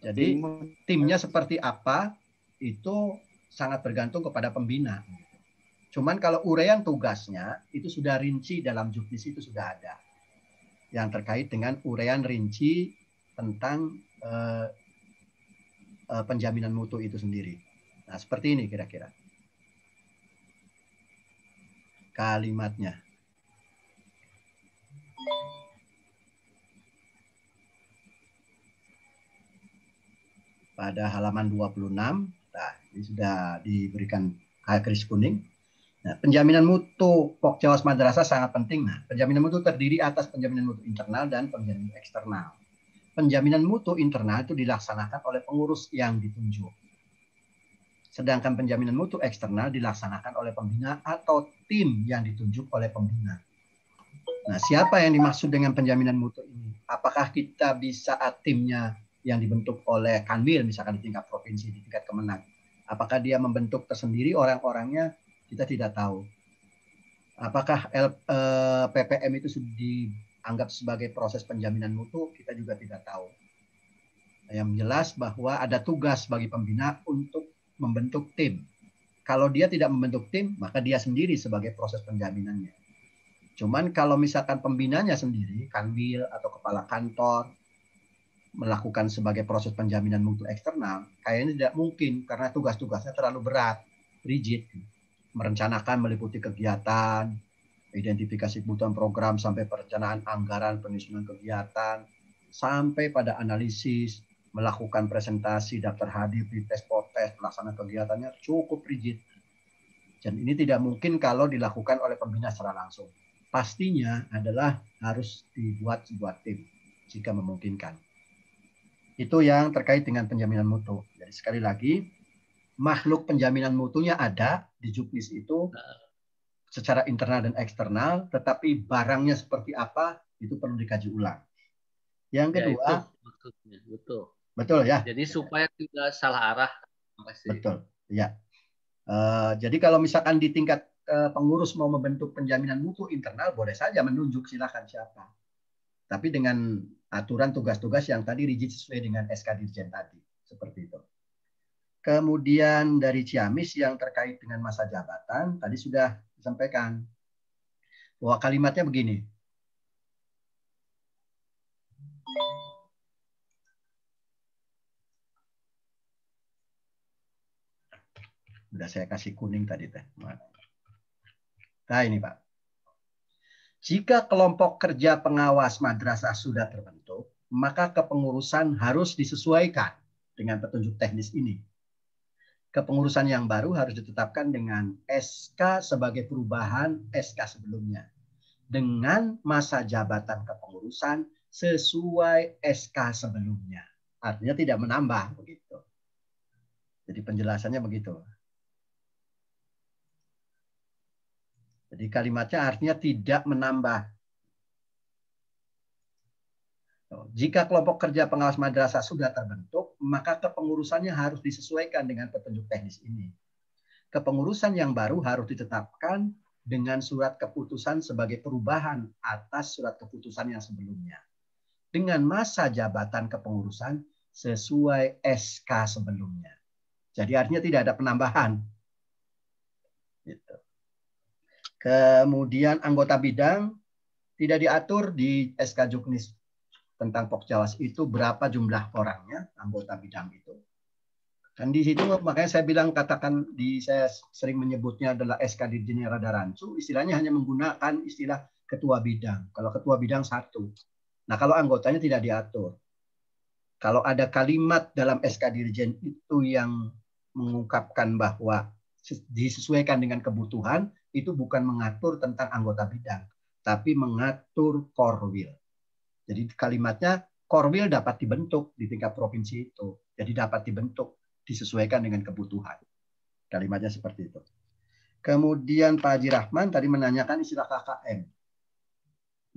Jadi timnya seperti apa itu sangat bergantung kepada pembina. Cuman kalau uraian tugasnya itu sudah rinci dalam juknis itu sudah ada. Yang terkait dengan uraian rinci tentang penjaminan mutu itu sendiri. Nah, seperti ini kira-kira kalimatnya. pada halaman 26. Nah, ini sudah diberikan garis kuning. Nah, penjaminan mutu Pokjawas Madrasah sangat penting. Nah, penjaminan mutu terdiri atas penjaminan mutu internal dan penjaminan eksternal. Penjaminan mutu internal itu dilaksanakan oleh pengurus yang ditunjuk. Sedangkan penjaminan mutu eksternal dilaksanakan oleh pembina atau tim yang ditunjuk oleh pembina. Nah, siapa yang dimaksud dengan penjaminan mutu ini? Apakah kita bisa timnya yang dibentuk oleh Kanwil, misalkan di tingkat provinsi, di tingkat Kemenang? Apakah dia membentuk tersendiri orang-orangnya? Kita tidak tahu. Apakah PPM itu sudah dianggap sebagai proses penjaminan mutu? Kita juga tidak tahu. Yang jelas bahwa ada tugas bagi pembina untuk membentuk tim. Kalau dia tidak membentuk tim, maka dia sendiri sebagai proses penjaminannya. Cuman kalau misalkan pembinanya sendiri, Kanwil atau kepala kantor, melakukan sebagai proses penjaminan mutu eksternal, kayaknya tidak mungkin karena tugas-tugasnya terlalu berat, rigid. Merencanakan meliputi kegiatan, identifikasi kebutuhan program, sampai perencanaan anggaran, penyusunan kegiatan, sampai pada analisis, melakukan presentasi, daftar hadir, tes potes, pelaksanaan kegiatannya cukup rigid. Dan ini tidak mungkin kalau dilakukan oleh pembina secara langsung. Pastinya adalah harus dibuat sebuah tim jika memungkinkan. Itu yang terkait dengan penjaminan mutu. Jadi sekali lagi, makhluk penjaminan mutunya ada di Juknis itu secara internal dan eksternal, tetapi barangnya seperti apa itu perlu dikaji ulang. Yang kedua, ya, itu maksudnya, betul ya. Jadi supaya tidak salah arah. Betul, ya. Jadi kalau misalkan di tingkat pengurus mau membentuk penjaminan mutu internal, boleh saja menunjuk, silakan siapa. Tapi dengan aturan tugas-tugas yang tadi rigid sesuai dengan SK Dirjen tadi, seperti itu. Kemudian dari Ciamis yang terkait dengan masa jabatan, tadi sudah disampaikan bahwa kalimatnya begini. Sudah saya kasih kuning tadi teh. Nah ini Pak. Jika kelompok kerja pengawas madrasah sudah terbentuk, maka kepengurusan harus disesuaikan dengan petunjuk teknis ini. Kepengurusan yang baru harus ditetapkan dengan SK sebagai perubahan SK sebelumnya. Dengan masa jabatan kepengurusan sesuai SK sebelumnya. Artinya tidak menambah begitu. Jadi penjelasannya begitu. Jadi kalimatnya artinya tidak menambah. Jika kelompok kerja pengawas madrasah sudah terbentuk, maka kepengurusannya harus disesuaikan dengan petunjuk teknis ini. Kepengurusan yang baru harus ditetapkan dengan surat keputusan sebagai perubahan atas surat keputusan yang sebelumnya. Dengan masa jabatan kepengurusan sesuai SK sebelumnya. Jadi artinya tidak ada penambahan. Gitu. Kemudian anggota bidang tidak diatur di SK Juknis tentang Pokjawas itu berapa jumlah orangnya anggota bidang itu. Dan di situ makanya saya bilang saya sering menyebutnya adalah SK Dirjen Rada Rancu, istilahnya hanya menggunakan istilah ketua bidang. Kalau ketua bidang satu. Nah kalau anggotanya tidak diatur. Kalau ada kalimat dalam SK Dirjen itu yang mengungkapkan bahwa disesuaikan dengan kebutuhan, itu bukan mengatur tentang anggota bidang, tapi mengatur korwil. Jadi kalimatnya korwil dapat dibentuk di tingkat provinsi itu. Jadi dapat dibentuk, disesuaikan dengan kebutuhan. Kalimatnya seperti itu. Kemudian Pak Haji Rahman tadi menanyakan istilah KKM.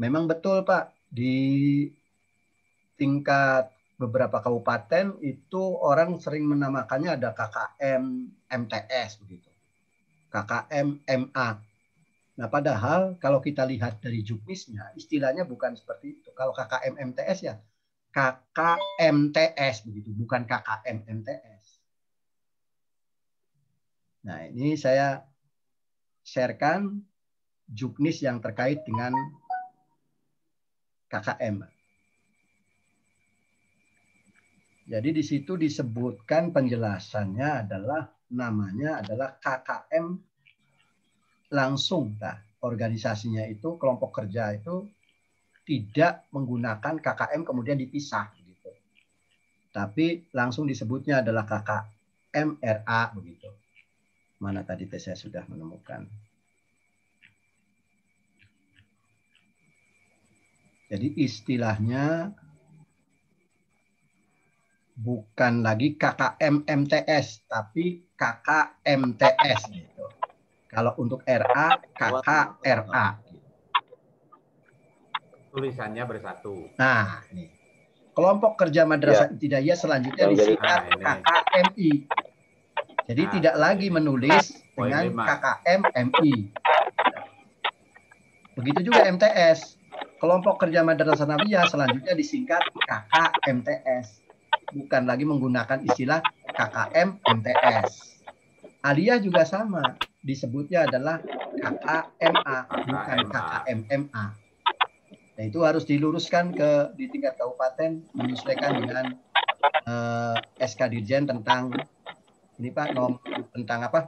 Memang betul Pak, di tingkat beberapa kabupaten itu orang sering menamakannya ada KKM MTS begitu. KKM MA. Nah, padahal kalau kita lihat dari Juknisnya, istilahnya bukan seperti itu. Kalau KKM MTS ya KKMTS begitu, bukan KKM MTS. Nah, ini saya sharekan Juknis yang terkait dengan KKM. Jadi di situ disebutkan penjelasannya adalah namanya adalah KKM langsung. Nah, organisasinya itu kelompok kerja itu tidak menggunakan KKM kemudian dipisah gitu. tapi langsung disebutnya adalah KKMRA begitu. Mana tadi saya sudah menemukan. Jadi istilahnya bukan lagi KKM-MTS, tapi KKMTS gitu. Kalau untuk RA, KKRA. Tulisannya bersatu. Nah, ini. Kelompok kerja madrasah ibtidaiyah selanjutnya disingkat KKMI. Jadi tidak lagi menulis dengan KKM-MI. Begitu juga MTS. Kelompok kerja madrasah sanawiyah selanjutnya disingkat KKMTS. Bukan lagi menggunakan istilah KKM-MTS. Aliyah juga sama. Disebutnya adalah KKMA, bukan KKM-MA. Nah, itu harus diluruskan di tingkat kabupaten menyesuaikan dengan SK Dirjen tentang ini Pak, tentang apa?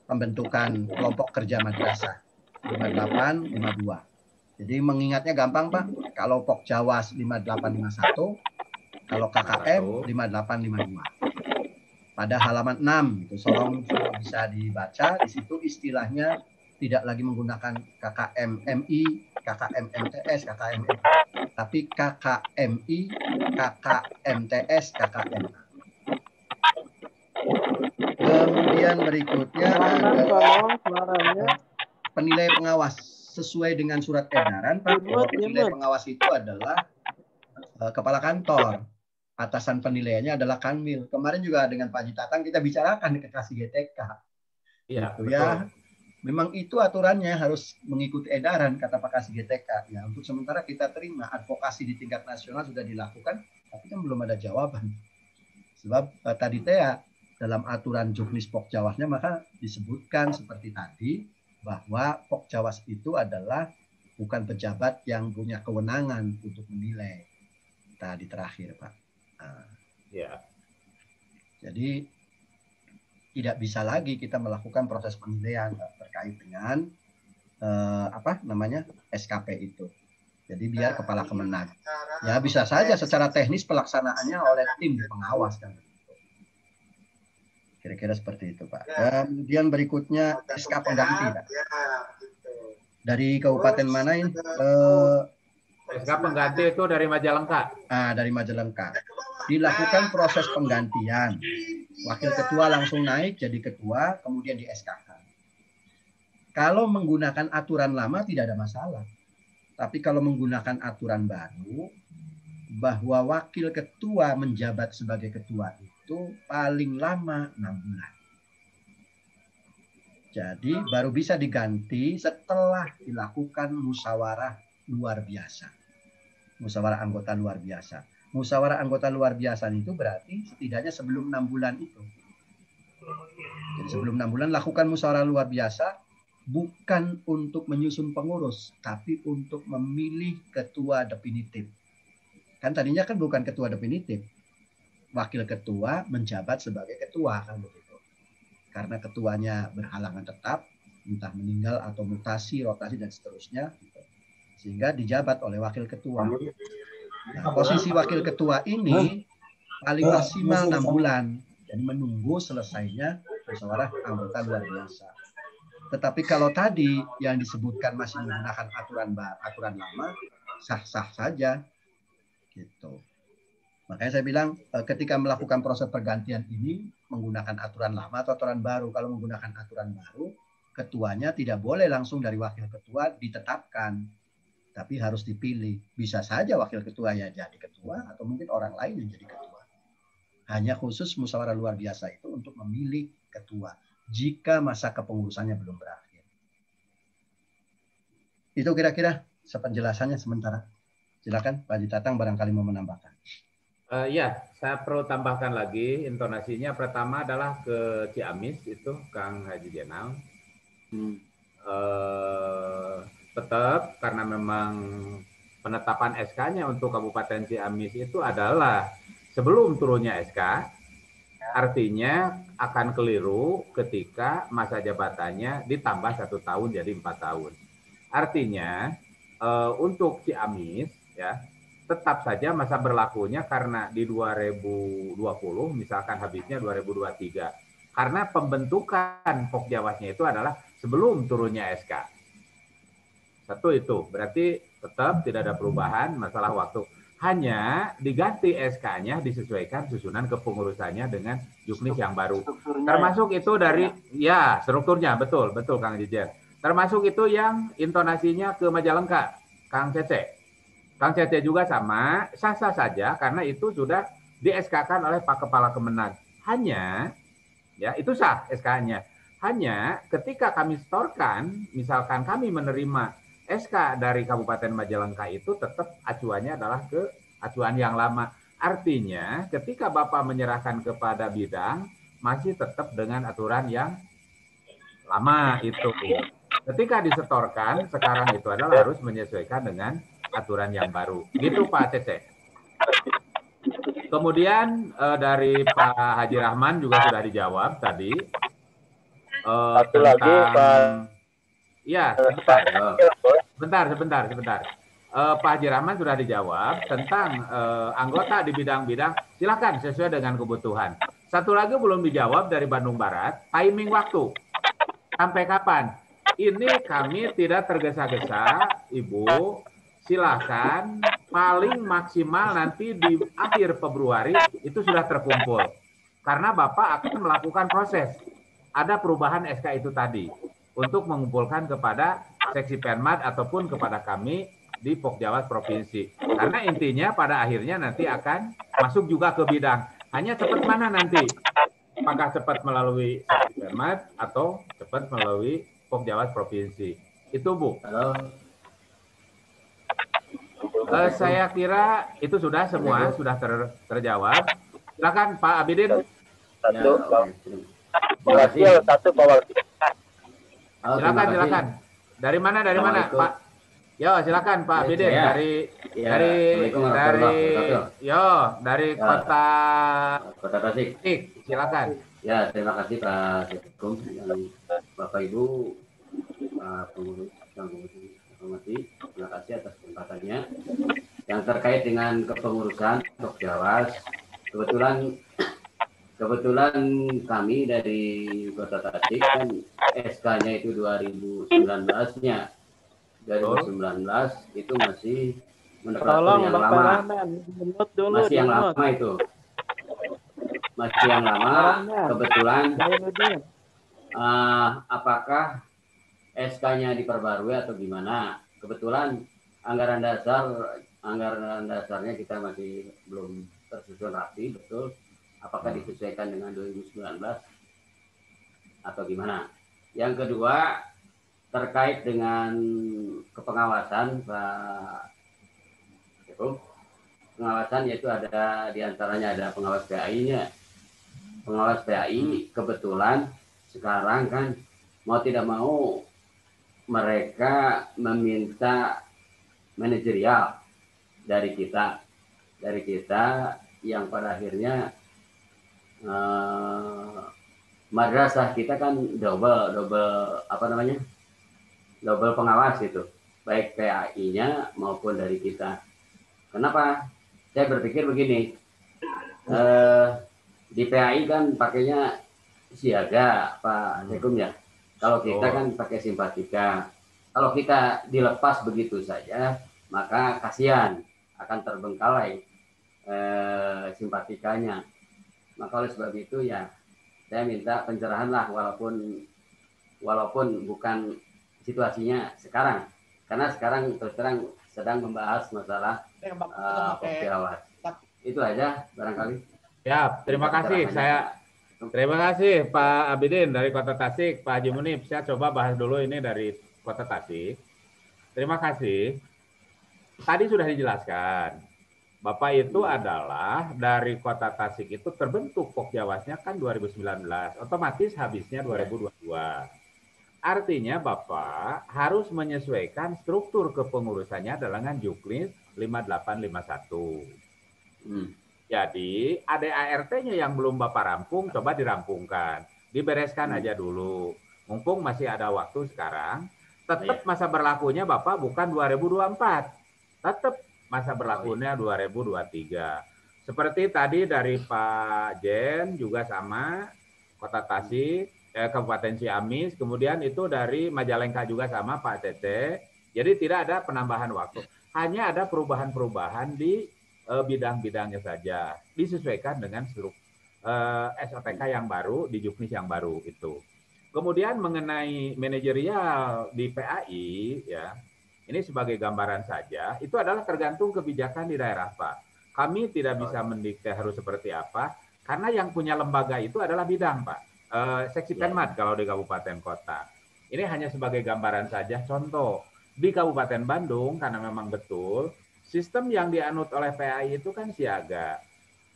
Pembentukan kelompok kerja madrasah 5852. Jadi mengingatnya gampang Pak. Kalau Pokjawas 5851, kalau KKM 5852. Pada halaman 6 itu tolong bisa dibaca, di situ istilahnya tidak lagi menggunakan KKM-MI, KKM-MTS, KKM-MI, tapi KKMI, KKMTS, KKMA. Kemudian berikutnya adalah penilai pengawas sesuai dengan surat edaran Pak. Penilai pengawas itu adalah kepala kantor. Atasan penilaiannya adalah Kanwil. Kemarin juga dengan Pak Haji Tatang kita bicarakan di Kasih GTK. Iya, betul. Ya. Memang itu aturannya harus mengikuti edaran kata Pak Kasih GTK. Ya, untuk sementara kita terima advokasi di tingkat nasional sudah dilakukan, tapi kan belum ada jawaban. Sebab tadi ya dalam aturan juknis Pokjawasnya maka disebutkan seperti tadi bahwa Pokjawas itu adalah bukan pejabat yang punya kewenangan untuk menilai. Tadi terakhir Pak. Nah, ya. Jadi tidak bisa lagi kita melakukan proses penilaian terkait dengan SKP itu. Jadi biar kepala Kemenag. Ya bisa saja secara teknis pelaksanaannya oleh tim pengawas kan. Kira-kira seperti itu Pak. Kemudian berikutnya SK pengganti Pak. Dari kabupaten mana ini? SK pengganti itu dari Majalengka. Dari Majalengka. Dilakukan proses penggantian. Wakil ketua langsung naik jadi ketua, kemudian di SK-kan. Kalau menggunakan aturan lama tidak ada masalah. Tapi kalau menggunakan aturan baru, bahwa wakil ketua menjabat sebagai ketua itu paling lama 6 bulan. Jadi baru bisa diganti setelah dilakukan musyawarah luar biasa. Musyawarah anggota luar biasa. Musyawarah anggota luar biasa itu berarti setidaknya sebelum 6 bulan itu. Jadi sebelum 6 bulan lakukan musyawarah luar biasa bukan untuk menyusun pengurus, tapi untuk memilih ketua definitif. Kan tadinya kan bukan ketua definitif. Wakil ketua menjabat sebagai ketua kan begitu. Karena ketuanya berhalangan tetap, entah meninggal atau mutasi, rotasi dan seterusnya, gitu. Sehingga dijabat oleh wakil ketua. Nah, posisi wakil ketua ini paling maksimal 6 bulan. Jadi menunggu selesainya musyawarah anggota luar biasa. Tetapi kalau tadi yang disebutkan masih menggunakan aturan lama, sah-sah saja. Gitu. Makanya saya bilang ketika melakukan proses pergantian ini menggunakan aturan lama atau aturan baru. Kalau menggunakan aturan baru, ketuanya tidak boleh langsung dari wakil ketua ditetapkan. Tapi harus dipilih. Bisa saja wakil ketua ya jadi ketua atau mungkin orang lain yang jadi ketua. Hanya khusus musyawarah luar biasa itu untuk memilih ketua jika masa kepengurusannya belum berakhir. Itu kira-kira penjelasannya sementara. Silakan Pak Haji Tatang barangkali mau menambahkan. Ya, saya perlu tambahkan lagi intonasinya. Pertama adalah ke Ciamis itu Kang Haji Jenal. Tetap karena memang penetapan SK-nya untuk Kabupaten Ciamis itu adalah sebelum turunnya SK, artinya akan keliru ketika masa jabatannya ditambah 1 tahun jadi 4 tahun. Artinya untuk Ciamis ya tetap saja masa berlakunya karena di 2020 misalkan habisnya 2023. Karena pembentukan Pokjawasnya itu adalah sebelum turunnya SK. Satu itu, berarti tetap tidak ada perubahan masalah waktu. Hanya diganti SK-nya disesuaikan susunan kepengurusannya dengan juknis yang baru. Termasuk itu dari, ya strukturnya, betul Kang Jejer. Termasuk itu yang intonasinya ke Majalengka, Kang Cece. Kang Cece juga sama, sah-sah saja karena itu sudah di SK-kan oleh Pak Kepala Kemenag. Hanya, ya itu sah SK-nya. Hanya ketika kami setorkan, misalkan kami menerima SK dari Kabupaten Majalengka itu tetap acuannya adalah ke acuan yang lama. Artinya ketika Bapak menyerahkan kepada bidang, masih tetap dengan aturan yang lama itu. Ketika disetorkan, sekarang itu adalah harus menyesuaikan dengan aturan yang baru. Gitu Pak Cece. Kemudian dari Pak Haji Rahman juga sudah dijawab tadi. Satu lagi Pak. Ya, sebentar. Pak Haji Rahman sudah dijawab tentang anggota di bidang-bidang. Silakan sesuai dengan kebutuhan. Satu lagi belum dijawab dari Bandung Barat. Timing waktu. Sampai kapan? Ini kami tidak tergesa-gesa, Ibu. Silakan paling maksimal nanti di akhir Februari itu sudah terkumpul. Karena Bapak akan melakukan proses. Ada perubahan SK itu tadi untuk mengumpulkan kepada seksi Penmat ataupun kepada kami di Pokjawas Provinsi. Karena intinya pada akhirnya nanti akan masuk juga ke bidang. Hanya cepat mana nanti? Apakah cepat melalui seksi Penmat atau cepat melalui Pokjawas Provinsi? Itu Bu. Halo. Saya kira itu sudah semua sudah terjawab. Silakan Pak Abidin. Satu, Pak. Silakan. Dari mana Pak? Yo, silakan Pak Abidin dari kota Tasik. Silakan. Ya, terima kasih Pak Sekum, Bapak Ibu, Pak Pengurus yang hormati, terima kasih atas kesempatannya. Yang terkait dengan kepengurusan Pokjawas, kebetulan kami dari Kota Tasik kan SK-nya itu 2019-nya. 2019 itu masih menetapkan yang lama. Masih yang lama itu. Masih yang lama, kebetulan apakah SK-nya diperbarui atau gimana? Kebetulan anggaran dasarnya kita masih belum tersusun rapi, betul. Apakah disesuaikan dengan 2019 atau gimana? Yang kedua, terkait dengan kepengawasan, Pak Sekum. Pengawasan yaitu ada diantaranya ada pengawas PAI-nya. Pengawas PAI kebetulan sekarang kan mau tidak mau mereka meminta manajerial dari kita yang pada akhirnya madrasah kita kan double pengawas itu, baik PAI-nya maupun dari kita. Kenapa? Saya berpikir begini, di PAI kan pakainya siaga Pak Sekum ya. Kalau kita kan pakai simpatika. Kalau kita dilepas begitu saja, maka kasihan akan terbengkalai simpatikanya. Maka oleh sebab itu ya saya minta pencerahan lah, walaupun bukan situasinya sekarang. Karena sekarang terus terang sedang membahas masalah Pokjawas. Itu aja barangkali. Ya, terima kasih. Terima kasih Pak Abidin dari Kota Tasik, Pak Haji Munib. Saya coba bahas dulu ini dari Kota Tasik. Terima kasih. Tadi sudah dijelaskan. Bapak itu adalah dari Kota Tasik itu terbentuk Pokjawasnya kan 2019. Otomatis habisnya 2022. Artinya Bapak harus menyesuaikan struktur kepengurusannya dengan Juknis 5851. Jadi ADART-nya yang belum Bapak rampung, coba dirampungkan. Dibereskan aja dulu. Mumpung masih ada waktu sekarang, tetap masa berlakunya Bapak bukan 2024. Tetap masa berlakunya 2023. Seperti tadi dari Pak Jen juga sama, Kota Tasik, Kabupaten Ciamis, kemudian itu dari Majalengka juga sama Pak Tete. Jadi tidak ada penambahan waktu, hanya ada perubahan-perubahan di bidang-bidangnya saja, disesuaikan dengan SOTK yang baru, di Juknis yang baru itu. Kemudian mengenai manajerial di PAI, ya, ini sebagai gambaran saja, itu adalah tergantung kebijakan di daerah, Pak. Kami tidak bisa mendikte harus seperti apa, karena yang punya lembaga itu adalah bidang, Pak. Seksi Penmat kalau di kabupaten kota. Ini hanya sebagai gambaran saja, contoh. Di Kabupaten Bandung, karena memang betul, sistem yang dianut oleh PAI itu kan siaga.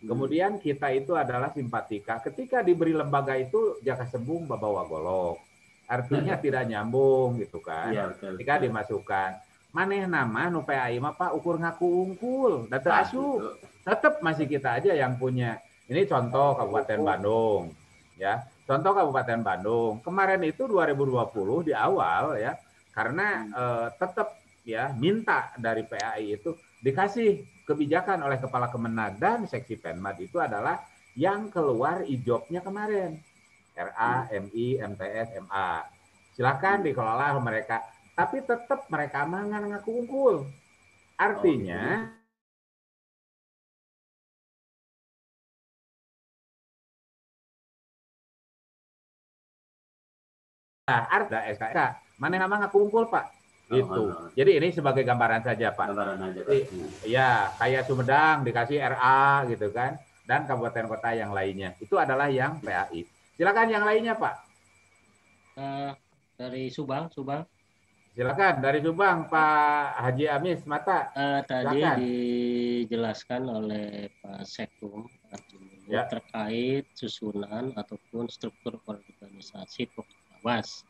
Kemudian kita itu adalah simpatika. Ketika diberi lembaga itu, jaka sembung babawa golok. Artinya tidak nyambung gitu kan. Ya, ketika dimasukkan. Maneh nama nu PAI mah Pak ukur ngaku unggul, data asu. Tetap masih kita aja yang punya. Ini contoh Kabupaten Bandung, ya. Contoh Kabupaten Bandung. Kemarin itu 2020 di awal ya, karena tetap ya minta dari PAI itu dikasih kebijakan oleh Kepala Kemenag dan Seksi Penmat itu adalah yang keluar ijobnya kemarin. RA, MI, MTS, MA. Silakan dikelola mereka. Tapi tetap mereka mangan ngaku unggul. Artinya ada SKK. Mana nama ngaku unggul, Pak? Gitu. Jadi ini sebagai gambaran saja, Pak. Gambaran aja, Pak. Ya, kayak Sumedang dikasih RA gitu kan, dan kabupaten kota yang lainnya. Itu adalah yang PAI. Silakan yang lainnya, Pak. Dari Subang. Silakan dari Subang, Pak Haji Amis Mata. Tadi dijelaskan oleh Pak Sekum ya, terkait susunan ataupun struktur organisasi Pokjawas.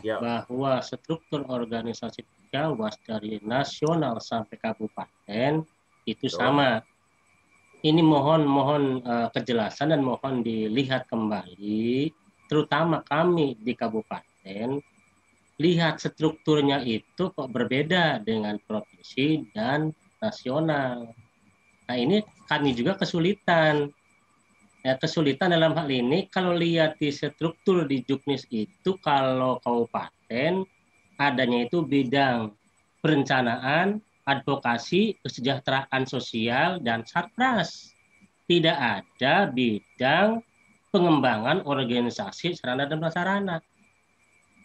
Ya. Bahwa struktur organisasi Pokjawas dari nasional sampai kabupaten itu sama. Ini mohon kejelasan dan mohon dilihat kembali, terutama kami di kabupaten. Lihat strukturnya itu kok berbeda dengan provinsi dan nasional. Nah ini kami juga kesulitan. Ya, kesulitan dalam hal ini kalau lihat di struktur di Juknis itu kalau kabupaten adanya itu bidang perencanaan, advokasi, kesejahteraan sosial, dan Satpras. Tidak ada bidang pengembangan organisasi sarana dan prasarana.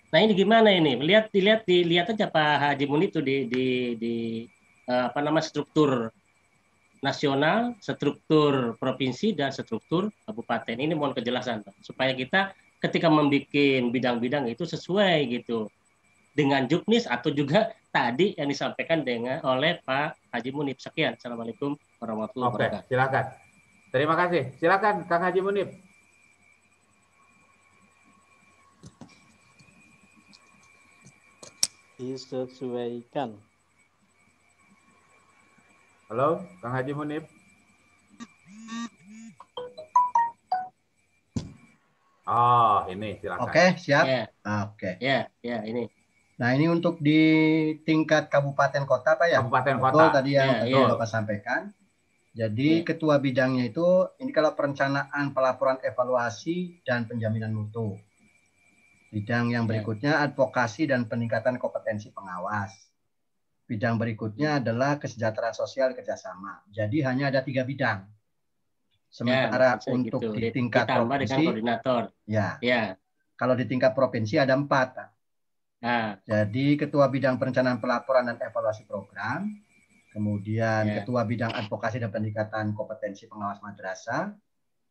Nah ini gimana ini? Dilihat aja Pak Haji Munib itu di struktur nasional, struktur provinsi dan struktur kabupaten. Ini mohon kejelasan Pak, supaya kita ketika membuat bidang-bidang itu sesuai gitu dengan Juknis atau juga tadi yang disampaikan oleh Pak Haji Munib. Sekian. Assalamualaikum warahmatullahi wabarakatuh. Oke, silakan. Terima kasih. Silakan Kang Haji Munib. Disesuaikan. Halo, Kang Haji Munib. Oh, ini silakan. Oke, siap. Ya. Oke. Ya, ini. Nah, ini untuk di tingkat kabupaten kota, Pak ya? Kabupaten betul, kota. Tadi yang Bapak sampaikan. Jadi ketua bidangnya itu, ini kalau perencanaan, pelaporan evaluasi, dan penjaminan mutu. Bidang yang berikutnya advokasi dan peningkatan kompetensi pengawas. Bidang berikutnya adalah kesejahteraan sosial kerjasama. Jadi hanya ada 3 bidang. Sementara untuk gitu. Di tingkat provinsi, koordinator. Ya. Kalau di tingkat provinsi ada 4. Nah. Jadi ketua bidang perencanaan pelaporan dan evaluasi program, kemudian ketua bidang advokasi dan peningkatan kompetensi pengawas madrasah,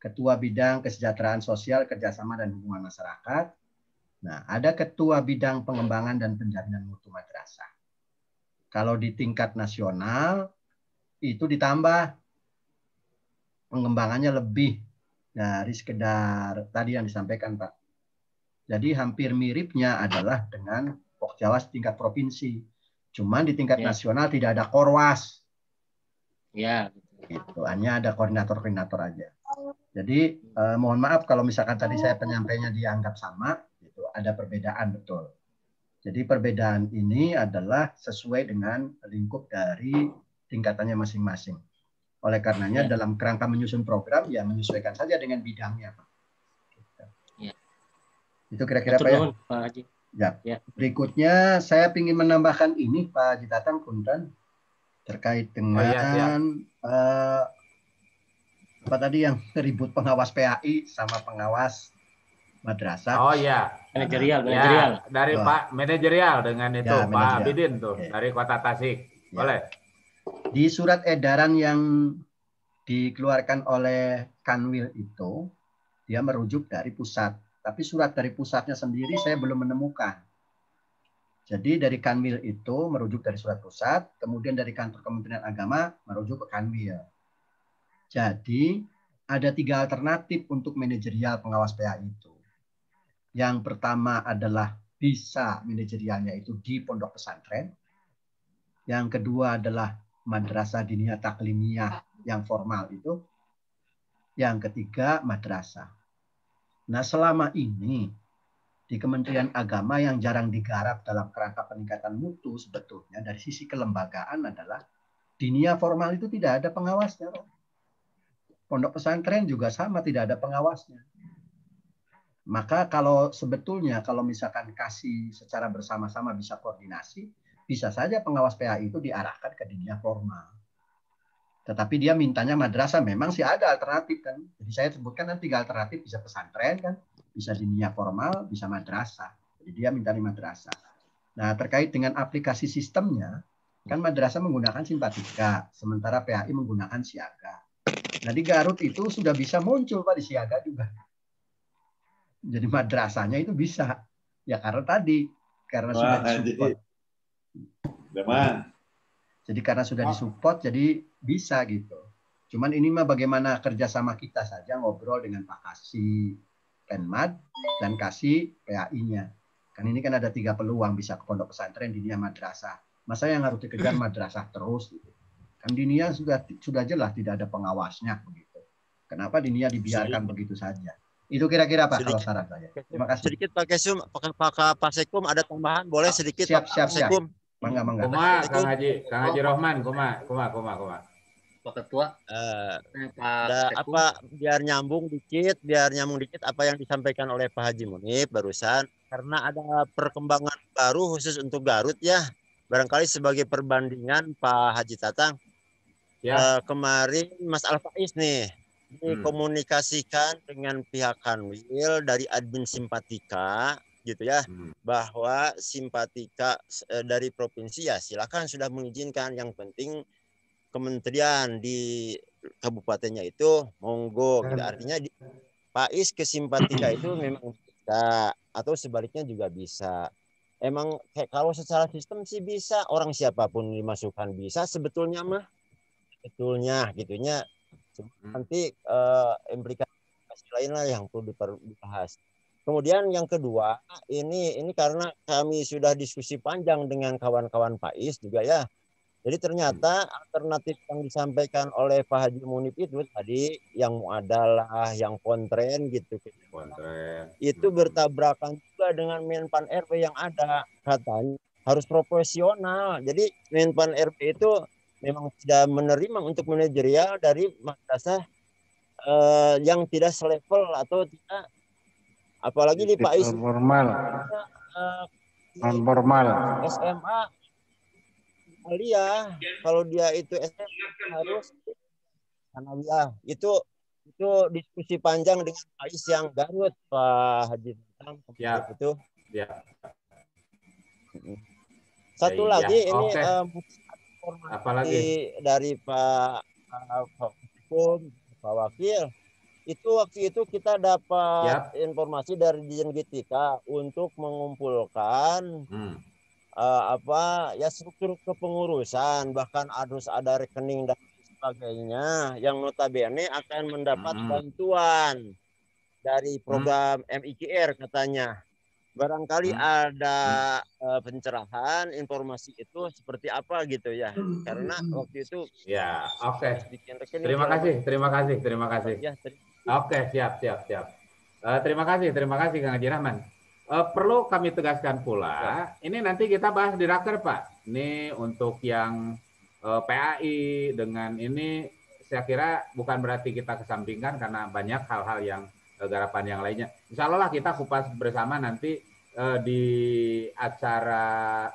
ketua bidang kesejahteraan sosial kerjasama dan hubungan masyarakat. Nah, ada ketua bidang pengembangan dan penjaminan mutu madrasah. Kalau di tingkat nasional itu ditambah pengembangannya lebih dari sekedar tadi yang disampaikan Pak. Jadi hampir miripnya adalah dengan Pokjawas tingkat provinsi. Cuman di tingkat nasional tidak ada korwas. Ya. Gitu. Hanya ada koordinator-koordinator aja. Jadi mohon maaf kalau misalkan tadi saya penyampaiannya dianggap sama. Ada perbedaan betul. Jadi perbedaan ini adalah sesuai dengan lingkup dari tingkatannya masing-masing. Oleh karenanya dalam kerangka menyusun program ya menyesuaikan saja dengan bidangnya, Pak. Ya. Itu kira-kira Pak ya. Pak Haji. Ya. Berikutnya saya ingin menambahkan ini Pak Haji Tatang Punten terkait dengan apa tadi yang ribut pengawas PAI sama pengawas madrasah. Oh iya. Manajerial. Ya, dari Pak manajerial dengan itu ya, Pak Abidin tuh dari Kota Tasik. Boleh. Di surat edaran yang dikeluarkan oleh Kanwil itu dia merujuk dari pusat. Tapi surat dari pusatnya sendiri saya belum menemukan. Jadi dari Kanwil itu merujuk dari surat pusat, kemudian dari kantor Kementerian Agama merujuk ke Kanwil. Jadi ada 3 alternatif untuk manajerial pengawas PAI itu. Yang pertama adalah bisa manajerialnya itu di pondok pesantren. Yang kedua adalah madrasah diniyah taklimiyah yang formal itu. Yang ketiga madrasah. Nah selama ini di Kementerian Agama yang jarang digarap dalam kerangka peningkatan mutu sebetulnya dari sisi kelembagaan adalah diniyah formal itu tidak ada pengawasnya. Pondok pesantren juga sama tidak ada pengawasnya. Maka kalau sebetulnya kalau misalkan kasih secara bersama-sama bisa koordinasi, bisa saja pengawas PAI itu diarahkan ke diniyah formal. Tetapi dia mintanya madrasah, memang sih ada alternatif kan. Jadi saya sebutkan kan 3 alternatif, bisa pesantren kan, bisa diniyah formal, bisa madrasah. Jadi dia minta di madrasah. Nah terkait dengan aplikasi sistemnya, kan madrasah menggunakan simpatika, sementara PAI menggunakan siaga. Nah di Garut itu sudah bisa muncul Pak di siaga juga. Jadi madrasahnya itu bisa. Ya karena tadi, karena sudah disupport. Jadi karena sudah disupport, jadi bisa gitu. Cuman ini mah bagaimana kerjasama kita saja ngobrol dengan Pak Kasih Penmad dan Kasih PAI-nya. Kan ini kan ada 3 peluang, bisa ke pondok pesantren, diniyah, madrasah. Masa yang harus dikejar madrasah terus gitu. Kan diniyah sudah jelas tidak ada pengawasnya begitu. Kenapa diniyah dibiarkan begitu saja? Itu kira-kira Pak kalau saran saya. Terima kasih. Sedikit Pak Kesum, Pak Sekum ada tambahan boleh sedikit siap. Sekum. Mangga. Kang Haji Rohman, kuma. Pak Ketua, apa biar nyambung dikit apa yang disampaikan oleh Pak Haji Munib barusan, karena ada perkembangan baru khusus untuk Garut ya. Barangkali sebagai perbandingan Pak Haji Tatang, kemarin Mas Al-Faiz nih dikomunikasikan dengan pihak Kanwil dari admin Simpatika gitu ya, bahwa Simpatika dari provinsi ya silakan sudah mengizinkan, yang penting kementerian di kabupatennya itu monggo gitu. Artinya Faiz ke Simpatika itu memang bisa, atau sebaliknya juga bisa. Emang kalau secara sistem sih bisa, orang siapapun dimasukkan bisa sebetulnya mah. Sebetulnya gitunya. Nanti implikasi lain lah yang perlu dibahas. Kemudian yang kedua, ini karena kami sudah diskusi panjang dengan kawan-kawan Faiz juga ya. Jadi ternyata alternatif yang disampaikan oleh Pak Haji Munib itu tadi yang muadalah, yang kontren gitu. Itu bertabrakan juga dengan Menpan RP yang ada. Katanya harus proporsional. Jadi Menpan RP itu memang tidak menerima untuk manajerial dari madrasah yang tidak selevel atau tidak, apalagi di Pak Is non-formal SMA Aliyah, kalau dia itu SMA harus Aliyah. Itu diskusi panjang dengan Pak Is yang Garut, Pak Haji itu. Satu lagi ini apalagi dari Pak Hukum, Pak Wakil, itu waktu itu kita dapat informasi dari Dirjen Gitika untuk mengumpulkan struktur kepengurusan, bahkan harus ada rekening dan sebagainya yang notabene akan mendapat bantuan dari program MIKR katanya. Barangkali ada pencerahan informasi itu seperti apa gitu ya, karena waktu itu terima kasih oke, siap. Terima kasih Kang Haji Rahman. Perlu kami tegaskan pula, ini nanti kita bahas di raker Pak, ini untuk yang PAI, dengan ini saya kira bukan berarti kita kesampingkan karena banyak hal-hal yang garapan yang lainnya. Insya Allah lah kita kupas bersama nanti di acara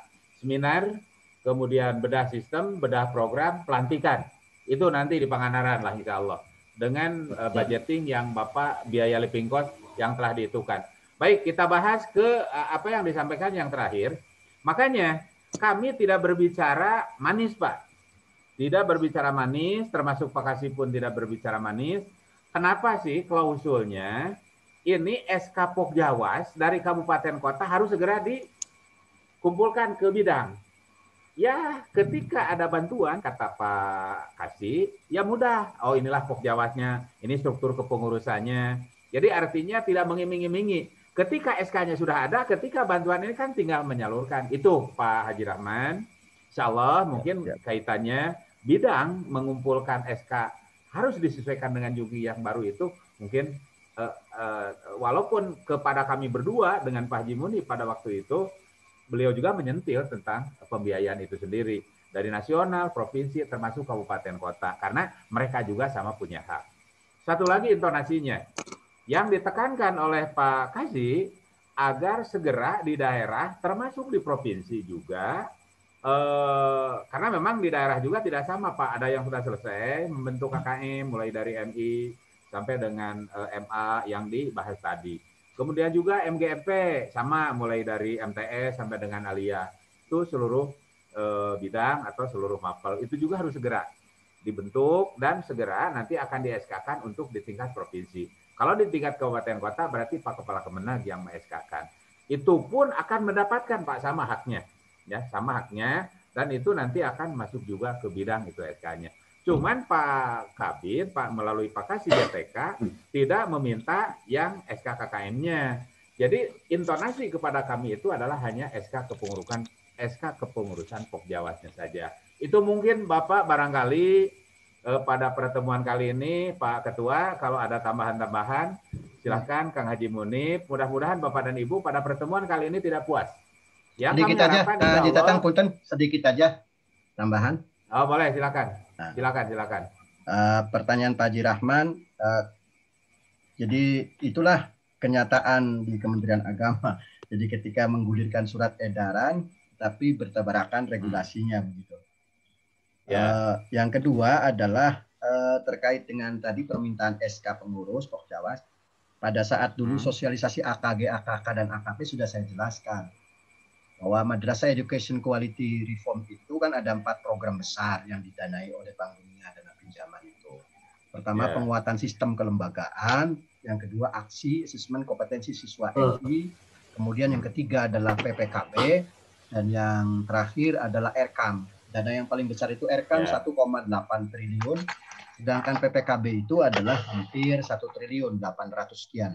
seminar, kemudian bedah sistem, bedah program, pelantikan. Itu nanti di Pangandaran lah insya Allah. Dengan budgeting yang Bapak biaya living cost yang telah dihitungkan. Baik, kita bahas ke apa yang disampaikan yang terakhir. Makanya kami tidak berbicara manis, Pak. Tidak berbicara manis, termasuk Pak Kasih pun tidak berbicara manis. Kenapa sih klausulnya ini SK Pokjawas dari kabupaten kota harus segera dikumpulkan ke bidang? Ya, ketika ada bantuan, kata Pak Kasih, ya mudah. Oh, inilah Pokjawasnya, ini struktur kepengurusannya. Jadi artinya tidak mengiming-imingi. Ketika SK-nya sudah ada, ketika bantuan ini kan tinggal menyalurkan. Itu Pak Haji Rahman. Insya Allah mungkin kaitannya bidang mengumpulkan SK harus disesuaikan dengan Jugi yang baru itu. Mungkin walaupun kepada kami berdua dengan Pak Haji Muni pada waktu itu, beliau juga menyentil tentang pembiayaan itu sendiri. Dari nasional, provinsi, termasuk kabupaten kota. Karena mereka juga sama punya hak. Satu lagi intonasinya. Yang ditekankan oleh Pak Kasih agar segera di daerah, termasuk di provinsi juga, karena memang di daerah juga tidak sama Pak, ada yang sudah selesai membentuk KKM mulai dari MI sampai dengan MA yang dibahas tadi. Kemudian juga MGMP sama mulai dari MTS sampai dengan Alia. Itu seluruh bidang atau seluruh mapel itu juga harus segera dibentuk dan segera nanti akan di-SK-kan untuk di tingkat provinsi. Kalau di tingkat kabupaten kota berarti Pak Kepala Kemenag yang me-SK-kan. Itu pun akan mendapatkan Pak sama haknya. Ya, sama haknya, dan itu nanti akan masuk juga ke bidang itu SK-nya. Cuman Pak Kabir, Pak melalui Pak Kasih BTK tidak meminta yang SK KKM-nya. Jadi intonasi kepada kami itu adalah hanya SK kepengurusan Pokjawasnya saja. Itu mungkin Bapak barangkali pada pertemuan kali ini Pak Ketua kalau ada tambahan-tambahan silahkan Kang Haji Munib. Mudah-mudahan Bapak dan Ibu pada pertemuan kali ini tidak puas. Ya, sedikit aja, Haji Tatang Punten, sedikit aja tambahan. Oh boleh, silakan. Silakan. Pertanyaan Pak Haji Rahman. Jadi itulah kenyataan di Kementerian Agama. Jadi ketika menggulirkan surat edaran, tapi bertabarakan regulasinya begitu. Ya. Yang kedua adalah terkait dengan tadi permintaan SK pengurus Pokjawas. Pada saat dulu sosialisasi AKG, AKK dan AKP sudah saya jelaskan. Bahwa Madrasah Education Quality Reform itu kan ada 4 program besar yang didanai oleh Bank Dunia dana pinjaman itu. Pertama penguatan sistem kelembagaan, yang kedua aksi asesmen kompetensi siswa MI, kemudian yang ketiga adalah PPKB, dan yang terakhir adalah RKAM. Dana yang paling besar itu RKAM 1,8 triliun, sedangkan PPKB itu adalah hampir 1 triliun 800 sekian.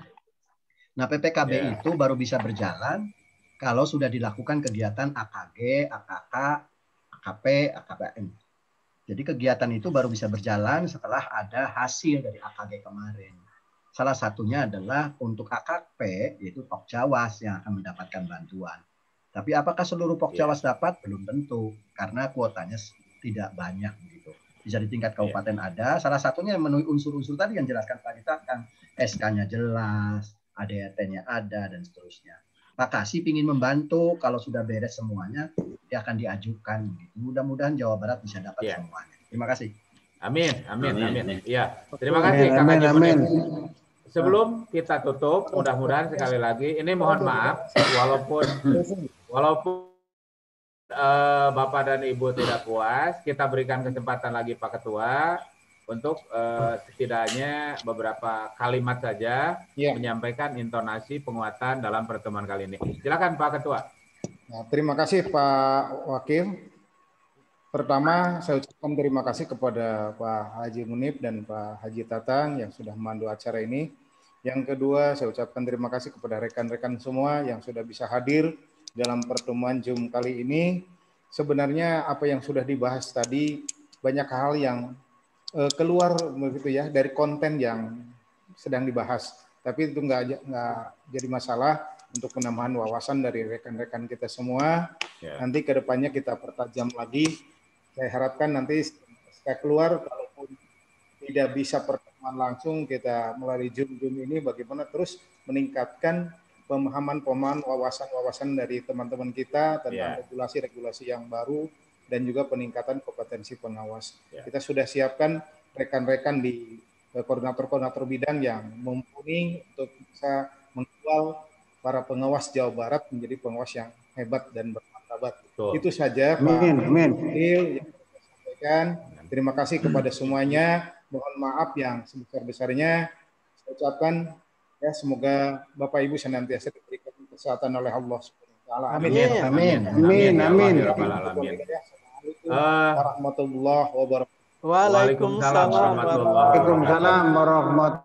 Nah PPKB itu baru bisa berjalan kalau sudah dilakukan kegiatan AKG, AKK, AKP, AKPM. Jadi kegiatan itu baru bisa berjalan setelah ada hasil dari AKG kemarin. Salah satunya adalah untuk AKP, yaitu Pokjawas yang akan mendapatkan bantuan. Tapi apakah seluruh Pokjawas dapat? Belum tentu, karena kuotanya tidak banyak begitu. Bisa di tingkat kabupaten ada, salah satunya memenuhi unsur-unsur tadi yang jelaskan Pak Dita, kan SK-nya jelas, ADRT-nya ada, dan seterusnya. Pak Kasih ingin membantu, kalau sudah beres semuanya, dia akan diajukan. Mudah-mudahan Jawa Barat bisa dapat semuanya. Terima kasih. Amin. Iya, terima kasih Kang Haji Munib. Sebelum kita tutup, mudah-mudahan sekali lagi, ini mohon maaf, walaupun Bapak dan Ibu tidak puas, kita berikan kesempatan lagi Pak Ketua untuk setidaknya beberapa kalimat saja menyampaikan intonasi penguatan dalam pertemuan kali ini. Silakan Pak Ketua. Nah, terima kasih Pak Wakil. Pertama, saya ucapkan terima kasih kepada Pak Haji Munib dan Pak Haji Tatang yang sudah memandu acara ini. Yang kedua, saya ucapkan terima kasih kepada rekan-rekan semua yang sudah bisa hadir dalam pertemuan Zoom kali ini. Sebenarnya apa yang sudah dibahas tadi banyak hal yang keluar begitu ya dari konten yang sedang dibahas, tapi itu nggak jadi masalah untuk penambahan wawasan dari rekan-rekan kita semua. Nanti kedepannya kita pertajam lagi Saya harapkan nanti setelah keluar, kalaupun tidak bisa pertemuan langsung, kita melalui Zoom ini bagaimana terus meningkatkan pemahaman wawasan dari teman-teman kita tentang regulasi-regulasi yang baru dan juga peningkatan kompetensi pengawas. Kita sudah siapkan rekan-rekan di koordinator-koordinator bidang yang mumpuni untuk bisa menjual para pengawas Jawa Barat menjadi pengawas yang hebat dan bermartabat. Itu saja Pak Adil yang saya sampaikan. Terima kasih kepada semuanya. Mohon maaf yang sebesar-besarnya. Saya ucapkan ya semoga Bapak Ibu senantiasa diberikan kesehatan oleh Allah Subhanahu wa taala. Amin. Amin. Amin. Amin. Assalamualaikum warahmatullahi wabarakatuh. Waalaikumsalam warahmatullahi.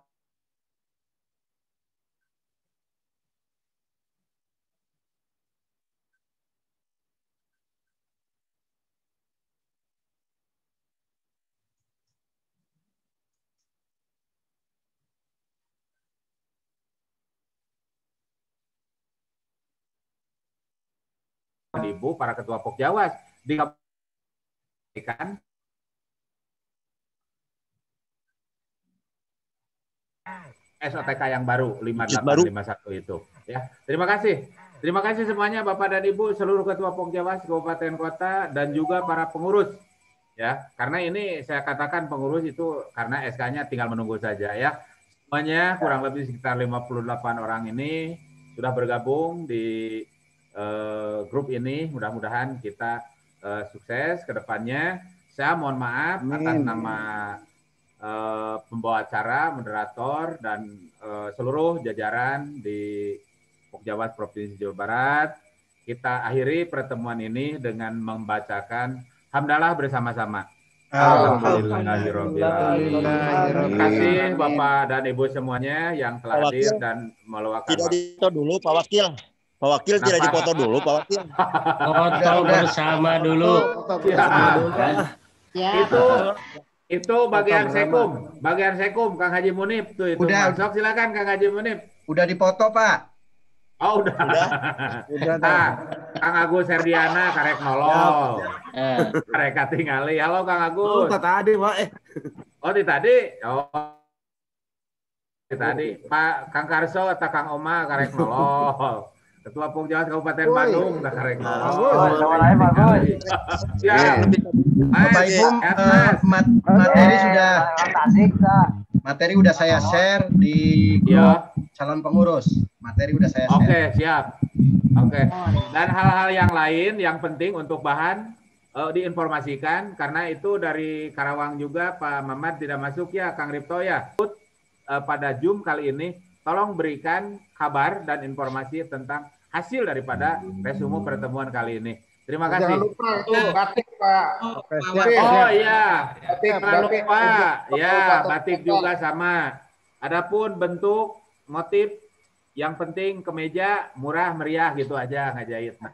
Ibu para ketua Pokjawas dikabarkan SOTK yang baru 5851 itu ya. Terima kasih semuanya Bapak dan Ibu, seluruh ketua Pokjawas kabupaten kota dan juga para pengurus ya. Karena ini saya katakan pengurus itu karena SK-nya tinggal menunggu saja ya. Semuanya kurang lebih sekitar 58 orang ini sudah bergabung di grup ini. Mudah-mudahan kita sukses ke depannya. Saya mohon maaf atas nama pembawa acara, moderator, dan seluruh jajaran di Pokjawas Provinsi Jawa Barat. Kita akhiri pertemuan ini dengan membacakan hamdalah bersama-sama. Alhamdulillahirobbilalamin. Terima kasih Bapak dan Ibu semuanya yang telah hadir dan meluangkan waktu. Tidak dipoto dulu Pak Wakil. Pak Wakil tidak dipoto dulu Pak Wakil. Foto bersama dulu. Itu bagian sekum Kang Haji Munib tuh itu. Udah. Masuk silakan Kang Haji Munib. Udah dipoto Pak. Oh udah. Nah, Kang Agus Herdiana karek nolong. Karek katingali. Halo Kang Agus. Oh tadi Pak. Oh di tadi. Oh di tadi. Pak Kang Karso atau Kang Oma karek nolong. Ketua Pokjawas Kabupaten Bandung udah karek nolong. Ya. Bapak Ibu, materi sudah saya share di grup calon pengurus. Materi sudah saya share. Oke, siap. Oke. Dan hal-hal yang lain yang penting untuk bahan diinformasikan karena itu dari Karawang juga Pak Mamat tidak masuk ya, Kang Ripto ya. Pada Zoom kali ini tolong berikan kabar dan informasi tentang hasil daripada resume pertemuan kali ini. Terima kasih. Jangan lupa batik Pak. Oh iya, jangan lupa ya batik juga sama. Adapun bentuk, motif, yang penting kemeja murah meriah gitu aja ngajahit. Nah,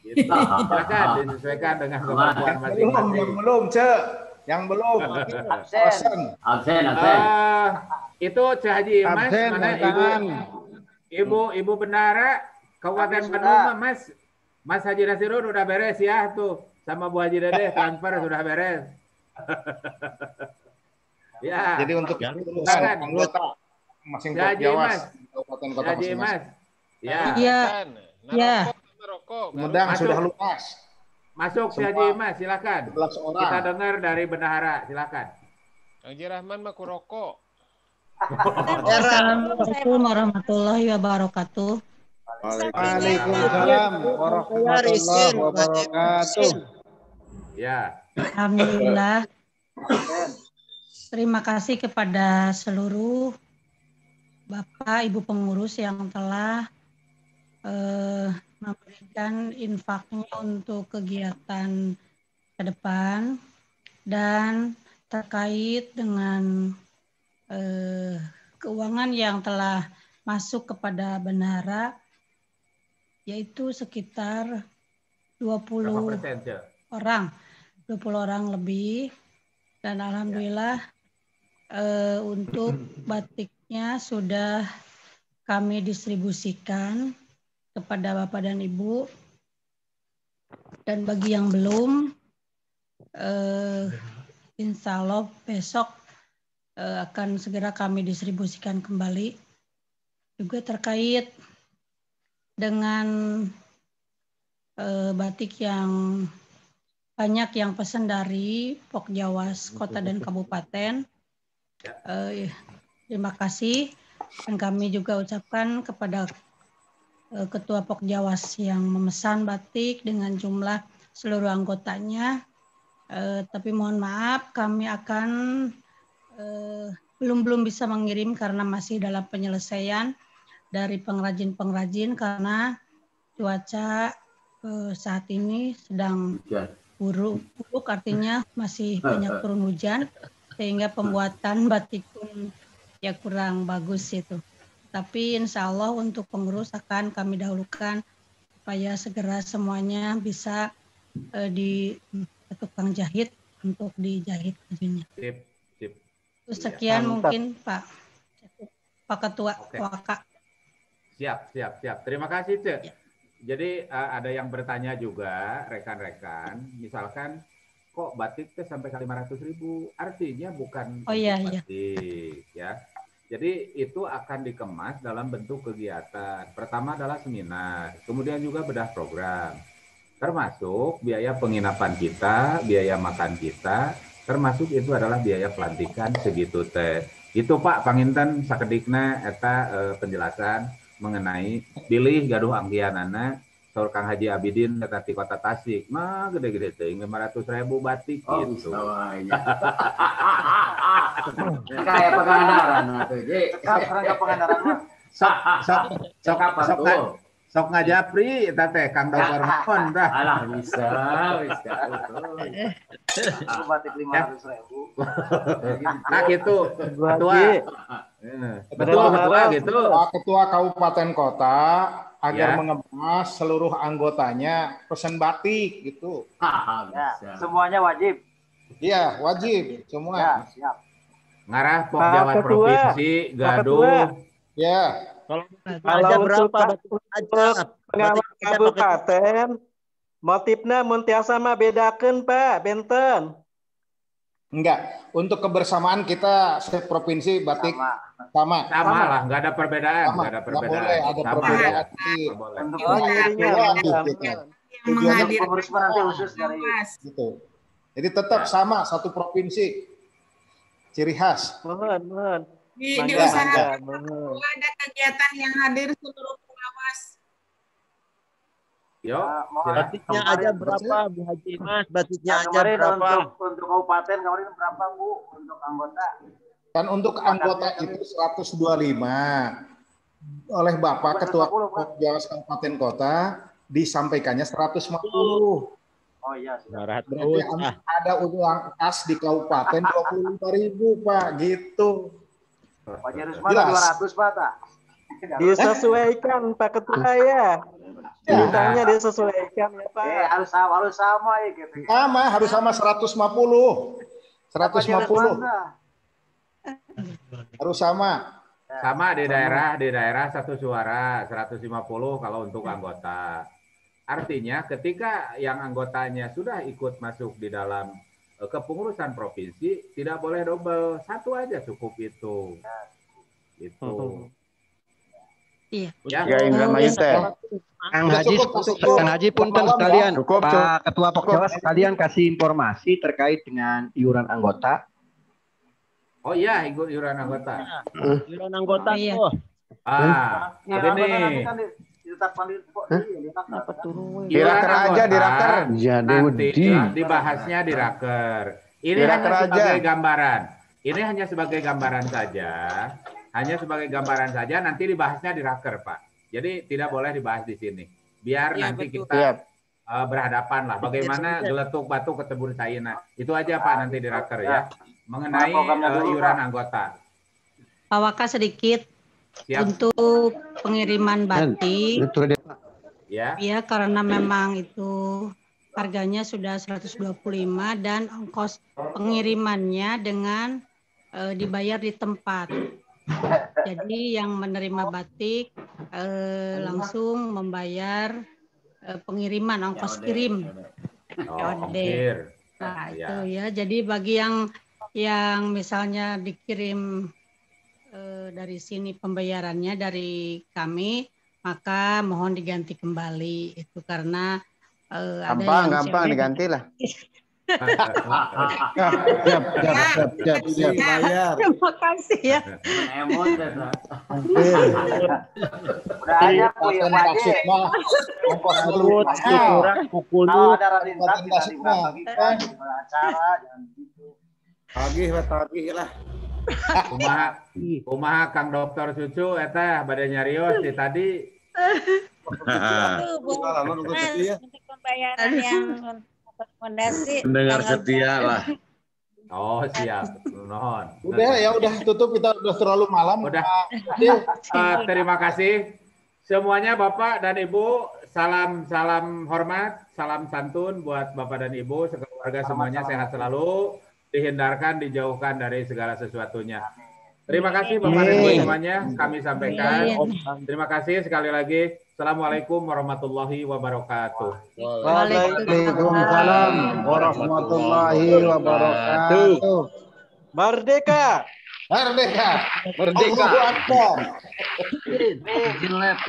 gitu. Silakan disesuaikan dengan kemampuan masing-masing. Yang belum, Cek. Yang belum. Absen. Itu Cek Haji Mas, mana Ibu Bendara Kabupaten Bandung Mas Haji Nasirun udah beres ya tuh sama Bu Haji Dede transfer sudah beres. Ya. Jadi untuk anggota masing Pokjawas Kabupaten Kota masing-masing. Ya. Ya. Mudah sudah lunas. Masuk Si Haji Mas, silakan. Kita dengar dari bendahara, silakan. Kang Rahman mah kuroko. Assalamualaikum warahmatullahi wabarakatuh. Waalaikumsalam warahmatullahi wabarakatuh. Ya. Alhamdulillah. Terima kasih kepada seluruh Bapak Ibu pengurus yang telah memberikan infaknya untuk kegiatan ke depan dan terkait dengan keuangan yang telah masuk kepada bendahara yaitu sekitar 20 orang lebih dan alhamdulillah untuk batiknya sudah kami distribusikan kepada Bapak dan Ibu dan bagi yang belum insya Allah besok akan segera kami distribusikan kembali. Juga terkait dengan batik yang banyak yang pesan dari Pokjawas Kota dan Kabupaten. Terima kasih, dan kami juga ucapkan kepada Ketua Pokjawas yang memesan batik dengan jumlah seluruh anggotanya. Tapi mohon maaf, kami akan belum bisa mengirim karena masih dalam penyelesaian dari pengrajin-pengrajin karena cuaca saat ini sedang buruk, artinya masih banyak turun hujan sehingga pembuatan batik pun ya kurang bagus itu. Tapi insya Allah untuk pengurus akan kami dahulukan supaya segera semuanya bisa di tukang jahit untuk dijahit bajunya. Sip. Sekian mungkin Pak Ketua Waka. Siap. Terima kasih, Cek. Jadi ada yang bertanya juga, rekan-rekan, misalkan kok batik teh sampai 500.000, artinya bukan batik, ya. Jadi itu akan dikemas dalam bentuk kegiatan. Pertama adalah seminar, kemudian juga bedah program, termasuk biaya penginapan kita, biaya makan kita, termasuk itu adalah biaya pelantikan segitu teh. Itu Pak Panginten sakedikna eta penjelasan mengenai pilih gaduh anggianana saur Kang Haji Abidin eta di Kota Tasik mah gede-gede teuing 500.000 batik gitu. Kayak Pangandaran atuh ge. Kayak Pangandaran mah. Sok ngajapri eta teh Kang Dokter Mahon dah. Alah bisa. Aku batik 500.000. Nah gitu, Ketua Kabupaten Kota agar mengemas seluruh anggotanya pesan batik gitu. Ya, semuanya wajib. Iya, wajib semua. Ya, siap. Ngarah Pokjawas Provinsi gaduh. Ya. Kalau berapa pengawal kabupaten motifnya mun tiasa mah bedakeun Pak, benten. Enggak, untuk kebersamaan kita provinsi batik sama lah, nggak ada perbedaan, nggak ada perbedaan. Boleh, ada perbedaan. Tujuannya pengurus nanti khusus dari gitu. Jadi tetap sama satu provinsi, ciri khas. Mohon. Diusahakan ada kegiatan yang hadir seluruh pengawas. Yo, batiknya aja berapa Bu Haji Mas? Batiknya aja berapa? Untuk kabupaten kemarin berapa Bu untuk anggota? Kan untuk anggota itu 125. Oleh Bapak Ketua Pokjawas Kabupaten Kota disampaikannya 150. Oh iya, ada uang kas di kabupaten 25.000 Pak, gitu. Pak Jerusman 200 Pak tak? Disesuaikan Pak Ketua ya. Bintangnya disesuaikan ya Pak. Harus sama ya gitu. Sama, harus sama 150. 150. Harus sama. Sama di daerah satu suara 150 kalau untuk anggota. Artinya ketika yang anggotanya sudah ikut masuk di dalam kepengurusan provinsi tidak boleh double, satu aja cukup itu. Itu. Iya. Ya, Kang Haji punten sekalian, Pak Ketua Pokjawas sekalian kasih informasi terkait dengan iuran anggota. Oh iya, iuran anggota. Iuran anggota tuh. Begini. Di raker aja, di raker. Dibahasnya di raker. Ini hanya sebagai gambaran. Ini hanya sebagai gambaran saja. Nanti dibahasnya di raker, Pak. Jadi tidak boleh dibahas di sini. Biar nanti kita berhadapan lah. Bagaimana geletuk batu ketebur sayina. Itu aja Pak nanti di raker ya. Mengenai iuran anggota. Pak Waka sedikit. Siap. Untuk pengiriman batik. Ya, karena memang itu harganya sudah 125 dan ongkos pengirimannya dengan dibayar di tempat. Jadi yang menerima batik langsung membayar pengiriman ongkos kirim. Nah, itu ya. Jadi bagi yang misalnya dikirim dari sini pembayarannya dari kami, maka mohon diganti kembali itu karena gampang diganti lah. Siap. Terima kasih ya. Udah aja punya wajib. Kalau ada Radinta kita dibagikan acara jangan gitu. Tagih lah. Kumaha Kang Dokter Cucu eta bade nyarios di tadi. Untuk pembayaran yang rekomendasi. Mendengar setia lah. Oh siap, nuhun. Udah tutup, kita udah terlalu malam. Udah. Terima kasih semuanya Bapak dan Ibu. Salam hormat, salam santun buat Bapak dan Ibu, sekeluarga semuanya sehat selalu, dihindarkan, dijauhkan dari segala sesuatunya. Terima kasih Bapak dan Ibu semuanya, kami sampaikan. Terima kasih sekali lagi. Assalamualaikum warahmatullahi wabarakatuh. Waalaikumsalam warahmatullahi wabarakatuh. Merdeka. Merdeka. Merdeka. Allahu Akbar. Izin lab.